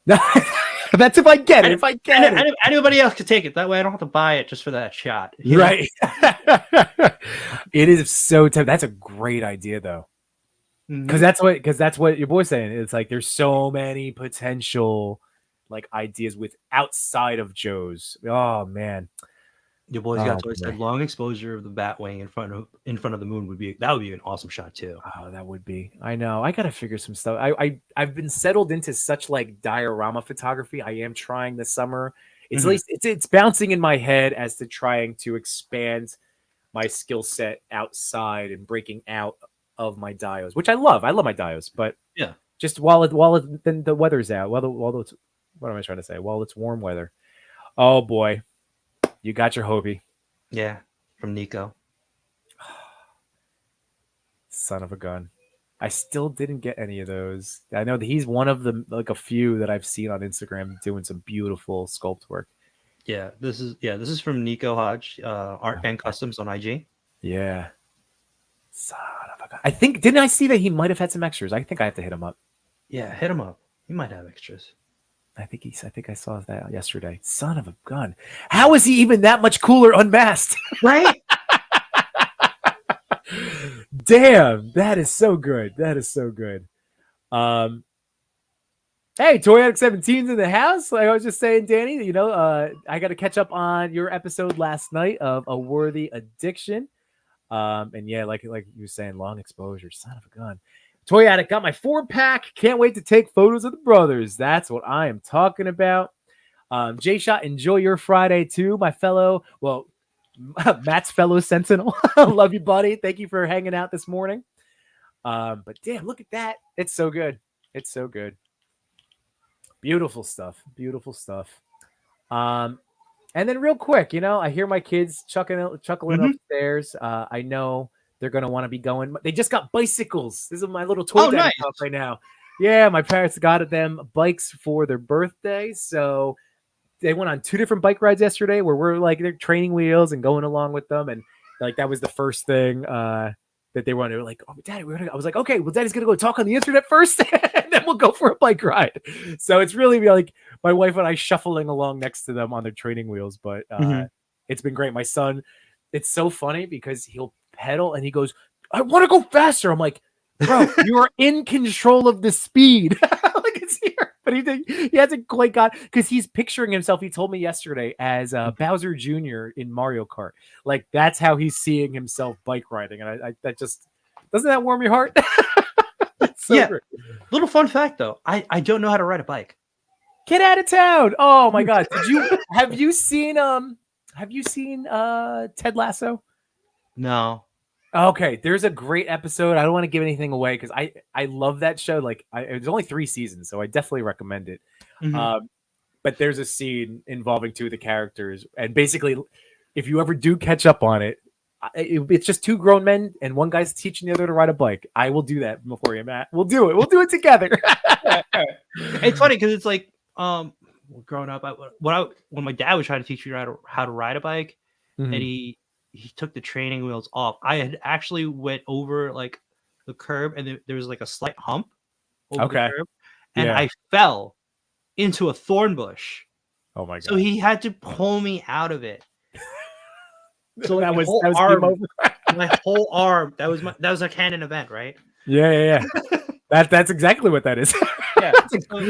That's if I get it. If I get it. Anybody else could take it. That way I don't have to buy it just for that shot. Right. It is so tough. That's a great idea though. Because that's what your boy's saying. It's like there's so many potential like ideas with outside of Joe's. Oh man. Your boy's got toys said long exposure of the Batwing in front of the moon would be an awesome shot too. Oh, that would be. I know. I gotta figure some stuff. I've been settled into such like diorama photography. I am trying this summer. It's at least it's bouncing in my head as to trying to expand my skill set outside and breaking out of my dios, which I love. I love my dios, but yeah, just then the weather's out. While it's what am I trying to say? While it's warm weather. Oh boy. You got your Hobie. Yeah, from Nico. Son of a gun. I still didn't get any of those. I know that he's one of the like a few that I've seen on Instagram doing some beautiful sculpt work. Yeah, this is from Nico Hodge, Art and Customs on IG. Yeah. Son of a gun. I think didn't I see that he might have had some extras? I think I have to hit him up. Yeah, hit him up. He might have extras. I think I saw that yesterday. Son of a gun. How is he even that much cooler unmasked? Right? Damn, that is so good. That is so good. Hey, Toy 17's in the house. Like I was just saying, Danny, I got to catch up on your episode last night of A Worthy Addiction. And yeah, like you were saying, long exposure. Son of a gun. Toy Addict got my 4-pack. Can't wait to take photos of the brothers. That's what I am talking about. J-Shot, enjoy your Friday too, my fellow, Matt's fellow Sentinel. Love you, buddy. Thank you for hanging out this morning. But damn, look at that. It's so good. It's so good. Beautiful stuff. Beautiful stuff. And then real quick, I hear my kids chuckling upstairs. I know they're going to want to be going. They just got bicycles. This is my little toy nice. House right now. Yeah, my parents got them bikes for their birthday. So they went on 2 different bike rides yesterday where we're like, they're training wheels and going along with them. And like, that was the first thing that they wanted. They were like, oh, Daddy, I was like, okay, well, Daddy's going to go talk on the internet first and then we'll go for a bike ride. So it's really like my wife and I shuffling along next to them on their training wheels. But it's been great. My son, it's so funny because he'll pedal and he goes, I want to go faster. I'm like, bro, you are in control of the speed. Like it's here. But he hasn't quite got, because he's picturing himself, he told me yesterday, as Bowser Jr. in Mario Kart. Like that's how he's seeing himself bike riding. And I that just, doesn't that warm your heart? So great. Little fun fact though, I don't know how to ride a bike. Get out of town. Oh my God. Have you seen Ted Lasso? No. Okay, there's a great episode. I don't want to give anything away because I love that show. Like, it was only 3 seasons, so I definitely recommend it. But there's a scene involving 2 of the characters, and basically, if you ever do catch up on it, it's just 2 grown men, and one guy's teaching the other to ride a bike. I will do that before you, Matt. We'll do it. We'll do it together. It's funny because it's like, growing up, when my dad was trying to teach me how to ride a bike, and he took the training wheels off. I had actually went over like the curb and there was like a slight hump over the curb, and I fell into a thorn bush. Oh my God. So he had to pull me out of it. So like my whole arm, that was a canon event, right? Yeah. That's exactly what that is. Yeah,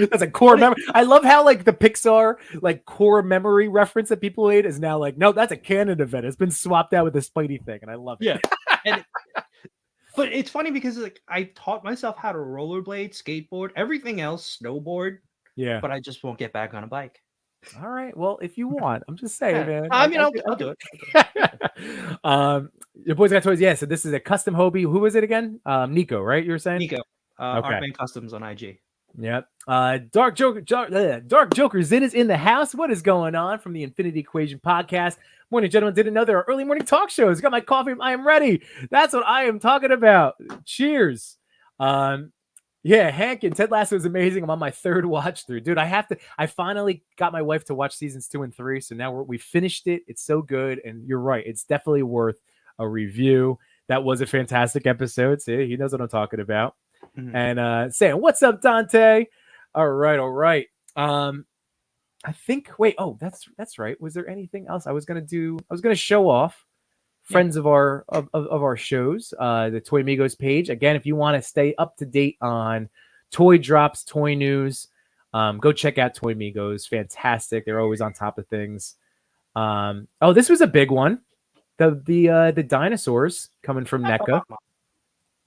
that's a core memory. I love how like the Pixar like core memory reference that people made is now like, no, that's a canon event. It's been swapped out with the Spidey thing, and I love it. Yeah, but it's funny because like I taught myself how to rollerblade, skateboard, everything else, snowboard. Yeah, but I just won't get back on a bike. All right, well, if you want, I'm just saying, man. I mean, I'll do it. Your boys got toys. Yeah, so this is a custom Hobie. Who was it again? Nico, right? You were saying Nico. Artman Customs on IG. Yep. Dark Joker Zin is in the house. What is going on from the Infinity Equation podcast? Morning, gentlemen. Did another early morning talk shows. Got my coffee. I am ready. That's what I am talking about. Cheers. Yeah, Hank and Ted Lasso is amazing. I'm on my third watch through, dude. I finally got my wife to watch seasons 2 and 3, so now we finished it. It's so good, and you're right, it's definitely worth a review. That was a fantastic episode. See, he knows what I'm talking about. Mhm. And saying, "What's up, Dante?" All right. I think. Wait. Oh, that's right. Was there anything else I was gonna do? I was gonna show off friends of our of our shows, the Toy Migos page. Again, if you want to stay up to date on toy drops, toy news, go check out Toy Migos. Fantastic. They're always on top of things. Oh, this was a big one. The dinosaurs coming from NECA.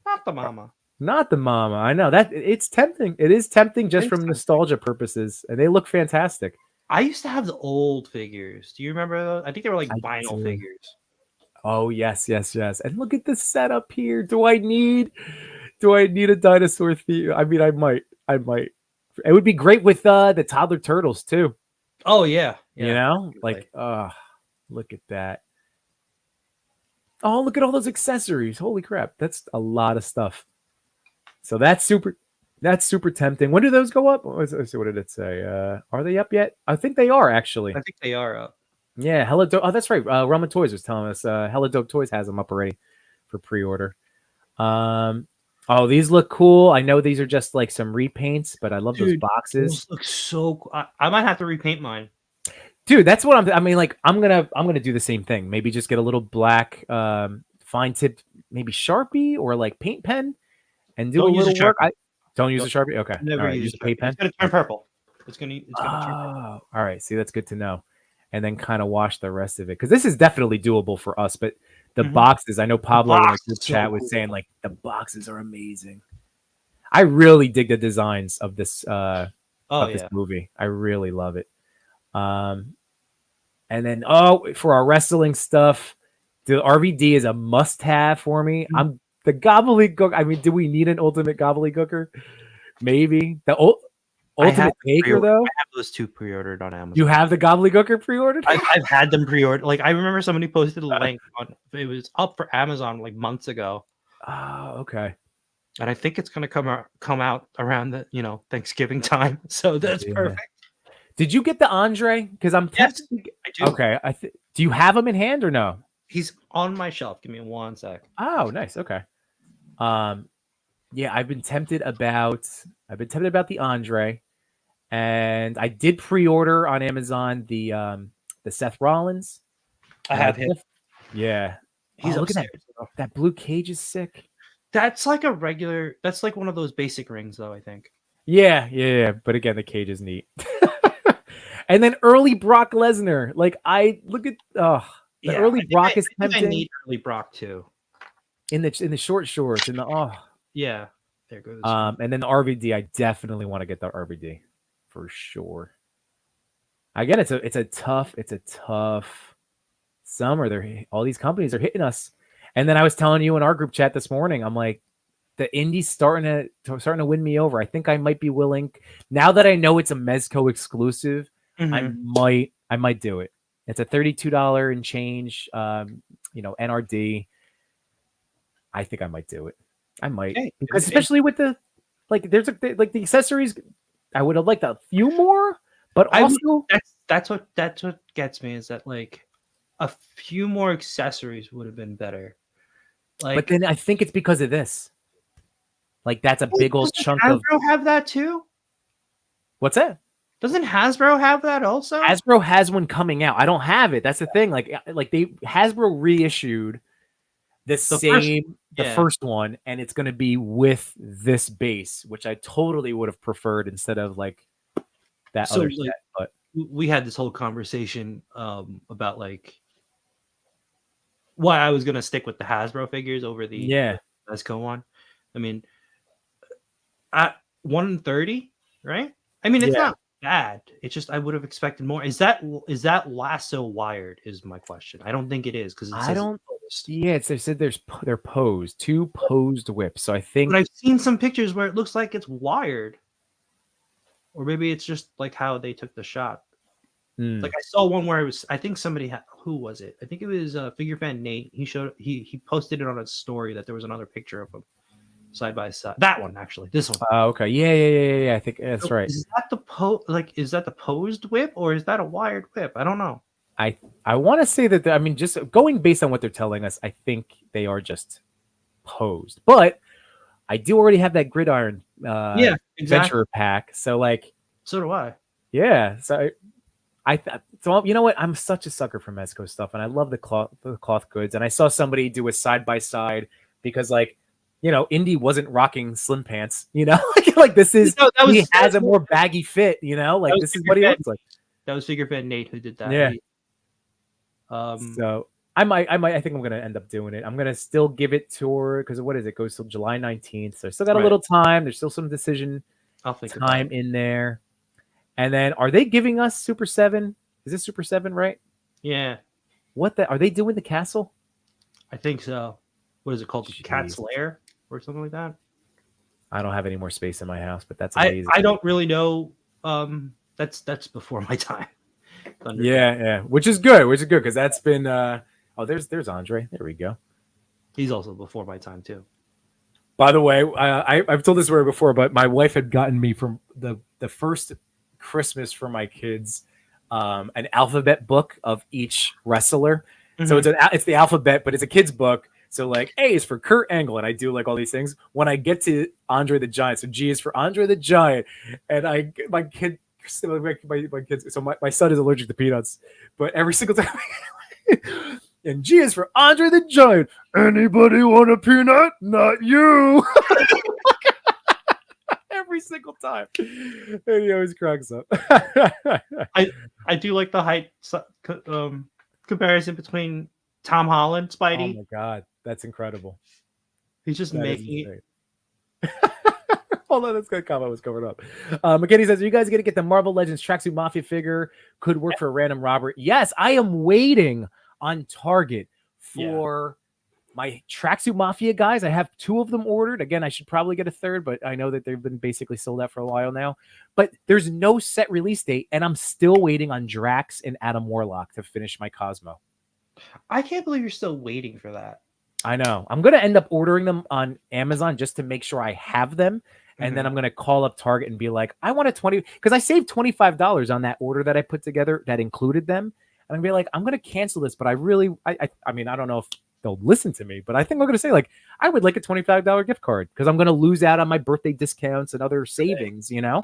Not the mama. Not the mama. I know that it's tempting. It is tempting just from nostalgia purposes, and they look fantastic. I used to have the old figures. Do you remember those? I think they were like vinyl figures. Oh, yes. And look at the setup here. Do I need a dinosaur theme? I mean, I might. It would be great with the toddler turtles too. Oh yeah. You know, like look at that. Oh, look at all those accessories. Holy crap. That's a lot of stuff. So that's super tempting. When do those go up? Let's see, what did it say? Are they up yet? I think they are, actually. I think they are up. Yeah, Hella Dope. Oh, that's right. Rama Toys was telling us Hella Dope Toys has them up already for pre-order. Oh, these look cool. I know these are just like some repaints, but I love those boxes. Those look so cool. I might have to repaint mine. Dude, that's what I mean, like I'm gonna do the same thing. Maybe just get a little black fine tipped, maybe Sharpie or like paint pen and do a little work. Don't use a Sharpie. Okay. Never use a paint pen. It's gonna turn purple. It's gonna turn purple. All right. See, that's good to know. And then kind of wash the rest of it, because this is definitely doable for us. But the boxes, I know Pablo in the chat was saying like the boxes are amazing. I really dig the designs of this this movie. I really love it. And then for our wrestling stuff, the RVD is a must-have for me. I'm the gobbledygook. I mean, do we need an ultimate gobbledygooker? Maybe the ultimate taker though. I have those two pre-ordered on Amazon. You have the gobbledygooker pre-ordered? I've had them pre-ordered. Like I remember somebody posted a link on. It was up for Amazon like months ago. Oh, okay. And I think it's gonna come out around the Thanksgiving time. So that's perfect. Did you get the Andre? Because I'm testing. I do. Okay. Do you have him in hand or no? He's on my shelf. Give me 1 sec. Oh, nice. Okay. Yeah, I've been tempted about the Andre, and I did pre-order on Amazon the Seth Rollins. I have him. Yeah. He's look at that blue cage is sick. That's like a regular. That's like one of those basic rings, though. I think. Yeah. But again, the cage is neat. And then early Brock Lesnar. Like I look at early Brock is tempting. I need early Brock too. In the short shorts and yeah, there goes. And then the RVD, I definitely want to get the RVD for sure. Again, it's a tough summer. All these companies are hitting us. And then I was telling you in our group chat this morning, I'm like, the indies starting to win me over. I think I might be willing, now that I know it's a Mezco exclusive. I might do it. It's a $32 and change, NRD. I think I might do it. I might, because especially with the there's the accessories. I would have liked a few more, but also that's what gets me, is that like a few more accessories would have been better. But then I think it's because of this. Like that's a big old chunk Hasbro of. Have that too? What's that? Doesn't Hasbro have that also? Hasbro has one coming out. I don't have it. That's the thing. Hasbro reissued the first one, and it's going to be with this base, which I totally would have preferred instead of like that other set. But we had this whole conversation about like why I was going to stick with the Hasbro figures over the Mezco one. I mean, at 130, right? I mean, it's not bad. It's just I would have expected more. Is that lasso wired? Is my question. I don't think it is, because I don't. Yeah, they said they're posed, 2 posed whips. So I think. But I've seen some pictures where it looks like it's wired, or maybe it's just like how they took the shot. Like I saw one where it was. I think somebody had. Who was it? I think it was Figure Fan Nate. He posted it on a story that there was another picture of him. side by side. That one actually, this one. Okay, yeah. I think that's right. Is that the is that the posed whip or is that a wired whip? I don't know. I want to say that I mean, just going based on what they're telling us, I think they are just posed. But I do already have that gridiron Yeah, exactly. venture pack, so like, So do I. yeah. So so you know what? I'm such a sucker for Mezco stuff, and I love the cloth goods. And I saw somebody do a side by side because, like, you know, Indy wasn't rocking slim pants. You know, like this is he has a more baggy fit. You know, like this is what he looks like. That was Figure Fan Nate who did that. Yeah. So I think I'm gonna end up doing it. I'm gonna still give it to her because what is it? It goes till July 19th, so I still got a little time. There's still some decision time in there. And then, are they giving us Super 7? Is this Super 7, right? Yeah. Are they doing the castle? I think so. What is it called? Jeez. Cat's Lair or something like that? I don't have any more space in my house, but that's amazing. I don't really know. That's before my time. Yeah. Which is good because that's been. There's Andre. There we go. He's also before my time too. By the way, I've told this story before, but my wife had gotten me from the first Christmas for my kids an alphabet book of each wrestler. Mm-hmm. So it's the alphabet, but it's a kid's book. So like A is for Kurt Angle, and I do like all these things. When I get to Andre the Giant, so G is for Andre the Giant, and my kids. So my son is allergic to peanuts, but every single time, and G is for Andre the Giant. Anybody want a peanut? Not you. Every single time, and he always cracks up. I do like the height comparison between Tom Holland, Spidey. Oh my god, that's incredible. He's just making it. Hold on, that's good comment was covered up. McKinney says, are you guys going to get the Marvel Legends Tracksuit Mafia figure? Could work for a random robber. Yes, I am waiting on Target for my Tracksuit Mafia guys. I have 2 of them ordered. Again, I should probably get a third, but I know that they've been basically sold out for a while now. But there's no set release date, and I'm still waiting on Drax and Adam Warlock to finish my Cosmo. I can't believe you're still waiting for that. I know. I'm going to end up ordering them on Amazon just to make sure I have them. And then I'm going to call up Target and be like, I want a 20, because I saved $25 on that order that I put together that included them. And I'm be like, I'm going to cancel this, but I mean, I don't know if they'll listen to me, but I think I'm going to say like, I would like a $25 gift card because I'm going to lose out on my birthday discounts and other savings, you know,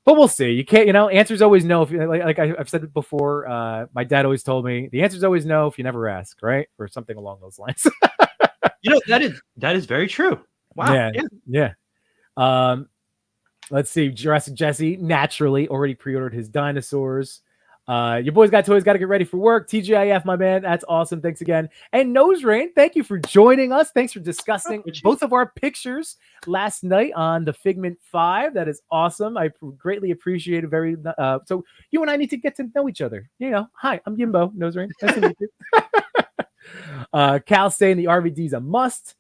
but we'll see. You can't, answer's always no. If like I've said it before, my dad always told me the answer's always no if you never ask, right? Or something along those lines. That is very true. Wow. Yeah. Let's see. Jurassic Jesse naturally already pre-ordered his dinosaurs. Your boys got toys, got to get ready for work. TGIF, my man, that's awesome. Thanks again. And Nose Rain, thank you for joining us. Thanks for discussing both of our pictures last night on the Figment 5. That is awesome. I greatly appreciate it. So you and I need to get to know each other. Hi, I'm Yimbo. Nose Rain. Nice to meet you. Cal saying the RVD is a must.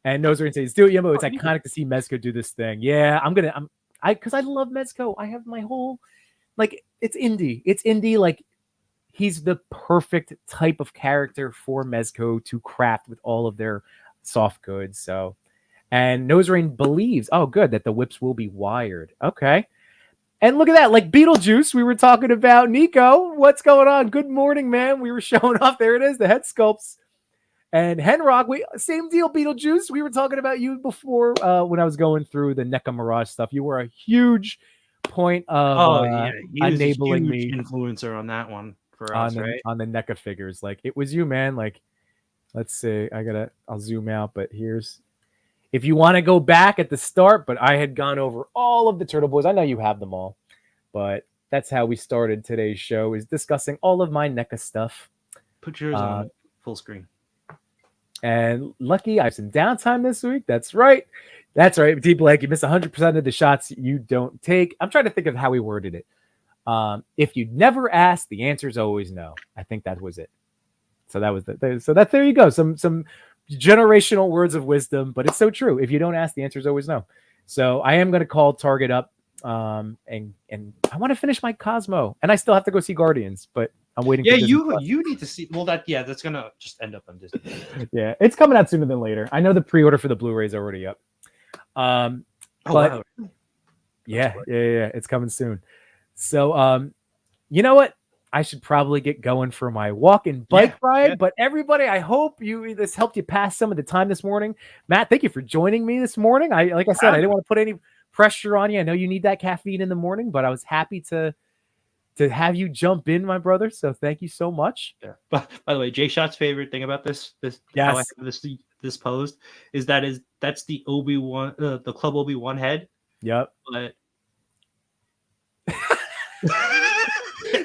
And Nose Rain says, do it, Yimbo. It's iconic to see Mezco do this thing. Yeah, because I love Mezco. I have my whole, like, it's indie. Like, he's the perfect type of character for Mezco to craft with all of their soft goods. So, and Nose Rain believes, oh, good, that the whips will be wired. Okay. And look at that, like Beetlejuice, we were talking about. Nico, what's going on? Good morning, man. We were showing off. There it is, the head sculpts. And Henrock, same deal, Beetlejuice. We were talking about you before when I was going through the NECA Mirage stuff. You were a huge point of enabling me, influencer on that one for us, right? On the NECA figures. Like, it was you, man. Like, let's see. I'll zoom out, but if you want to go back at the start, but I had gone over all of the Turtle Boys. I know you have them all, but that's how we started today's show, is discussing all of my NECA stuff. Put yours on full screen. And lucky I have some downtime this week. That's right. Deep Blake, you miss 100% of the shots you don't take. I'm trying to think of how we worded it. If you never ask, the answer is always no. I think that was it. So that was there you go. Some generational words of wisdom, but it's so true. If you don't ask, the answer is always no. So I am going to call Target up, and I want to finish my Cosmo, and I still have to go see Guardians, but I'm waiting. Yeah, for Disney you need to see. Well, that's gonna just end up on Disney. Yeah, it's coming out sooner than later. I know the pre-order for the Blu-ray is already up. Oh But wow. yeah, it's coming soon. So you know what? I should probably get going for my walk and bike ride. Yeah. But everybody, I hope this helped you pass some of the time this morning. Matt, thank you for joining me this morning. Like I said, I didn't want to put any pressure on you. I know you need that caffeine in the morning, but I was happy to have you jump in, my brother. So thank you so much. Yeah. By the way, Jay Shot's favorite thing about this how I have this posed is that's the Obi-Wan the Club Obi-Wan head. Yep. But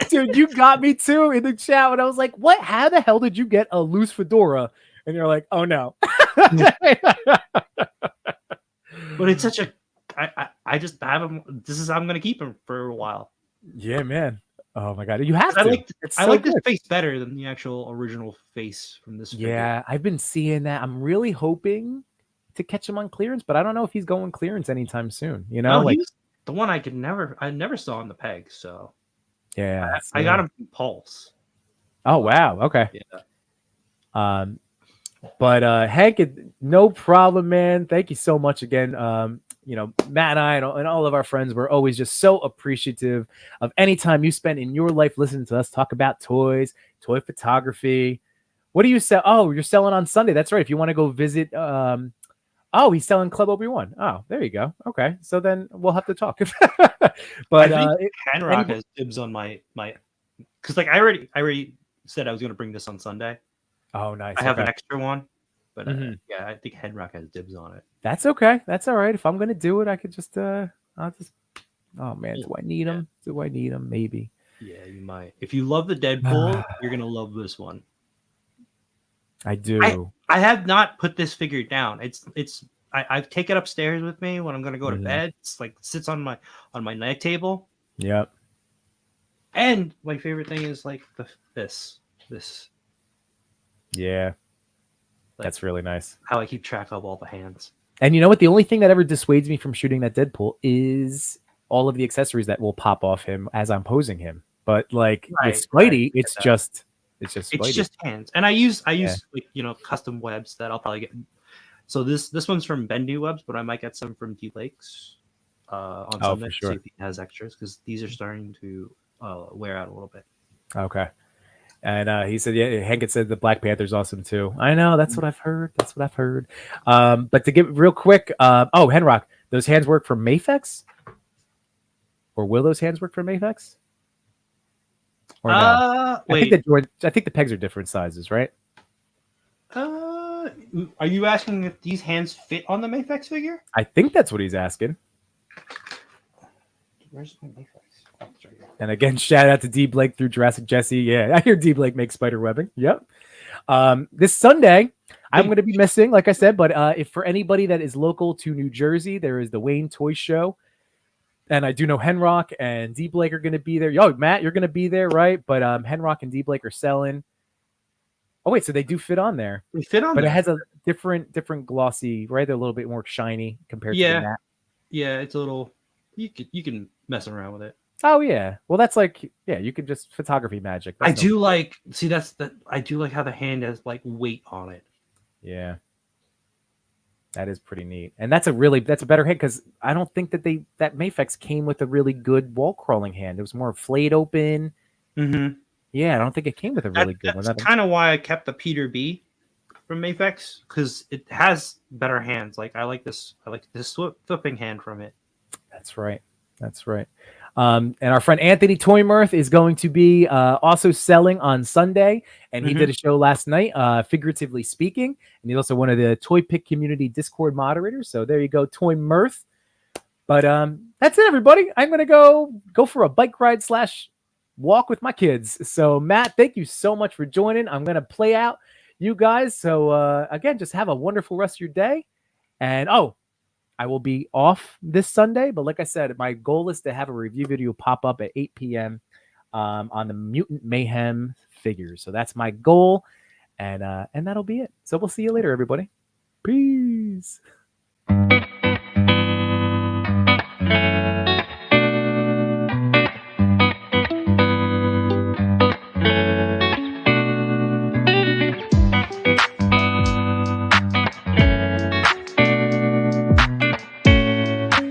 dude, you got me too in the chat when I was like, what? How the hell did you get a loose fedora? And you're like, oh no. But it's such a I just have him. This is how I'm gonna keep him for a while. Yeah, man. Oh my god, you have to. I like this face better than the actual original face from this figure. Yeah, I've been seeing that. I'm really hoping to catch him on clearance, but I don't know if he's going clearance anytime soon. You know, he was the one I never saw on the peg. So yeah, I got him from Pulse. Oh wow, okay. Yeah. But Hank, no problem, man. Thank you so much again. You know, Matt and I and all of our friends were always just so appreciative of any time you spend in your life listening to us talk about toys, toy photography. What do you sell? Oh, you're selling on Sunday. That's right. If you want to go visit, oh, he's selling Club Obi-Wan. Oh, there you go. Okay, so then we'll have to talk. But I think Henrock has dibs on my because like I already said I was going to bring this on Sunday. Oh, nice. I have an extra one, but yeah, I think Henrock has dibs on it. That's okay. That's all right. If I'm gonna do it, I could just I'll just. Oh man, do I need them? Do I need them? Maybe. Yeah, you might. If you love the Deadpool, you're gonna love this one. I do. I have not put this figure down. I take it upstairs with me when I'm gonna go to bed. It's like sits on my night table. Yep. And my favorite thing is like this. Yeah. Like, that's really nice. How I keep track of all the hands. And you know what? The only thing that ever dissuades me from shooting that Deadpool is all of the accessories that will pop off him as I'm posing him. But like with Spidey, it's just Spidey. It's just hands. And I use like, you know, custom webs that I'll probably get. So this one's from Bendy Webs, but I might get some from D Lakes on Sunday. For sure. See if he has extras because these are starting to wear out a little bit. Okay. And he said, yeah, Hank had said the Black Panther's awesome too. I know, that's what I've heard. But to get real quick, Henrock, those hands work for Mafex? Or will those hands work for Mafex? Or no? Wait. I think the pegs are different sizes, right? Are you asking if these hands fit on the Mafex figure? I think that's what he's asking. Where's my Mafex? Oh, it's right here. And again, shout out to D Blake through Jurassic Jesse. Yeah, I hear D Blake make spider webbing. Yep. This Sunday, I'm going to be missing, like I said, but if for anybody that is local to New Jersey, there is the Wayne Toy Show. And I do know Henrock and D Blake are going to be there. Yo, Matt, you're going to be there, right? But Henrock and D Blake are selling. Oh, wait, so they do fit on there. They fit on but there. It has a different glossy, right? They're a little bit more shiny compared to the matte. Yeah, it's a little, you can mess around with it. Oh yeah, well that's like you could just photography magic. I do like how the hand has like weight on it. Yeah, that is pretty neat, and that's a better hand because I don't think that that Mafex came with a really good wall crawling hand. It was more flayed open. Mm-hmm. Yeah, I don't think it came with a really good one. That's kind of why I kept the Peter B from Mafex because it has better hands. Like I like this flipping hand from it. That's right. And our friend Anthony Toymirth is going to be also selling on Sunday, and he did a show last night, figuratively speaking, and he's also one of the Toy Pick community Discord moderators. So there you go, Toymirth. But that's it, everybody. I'm gonna go for a bike ride / walk with my kids. So Matt, thank you so much for joining. I'm gonna play out you guys. So again, just have a wonderful rest of your day, and I will be off this Sunday, but like I said, my goal is to have a review video pop up at 8 p.m. On the Mutant Mayhem figures. So that's my goal, and that'll be it. So we'll see you later, everybody. Peace.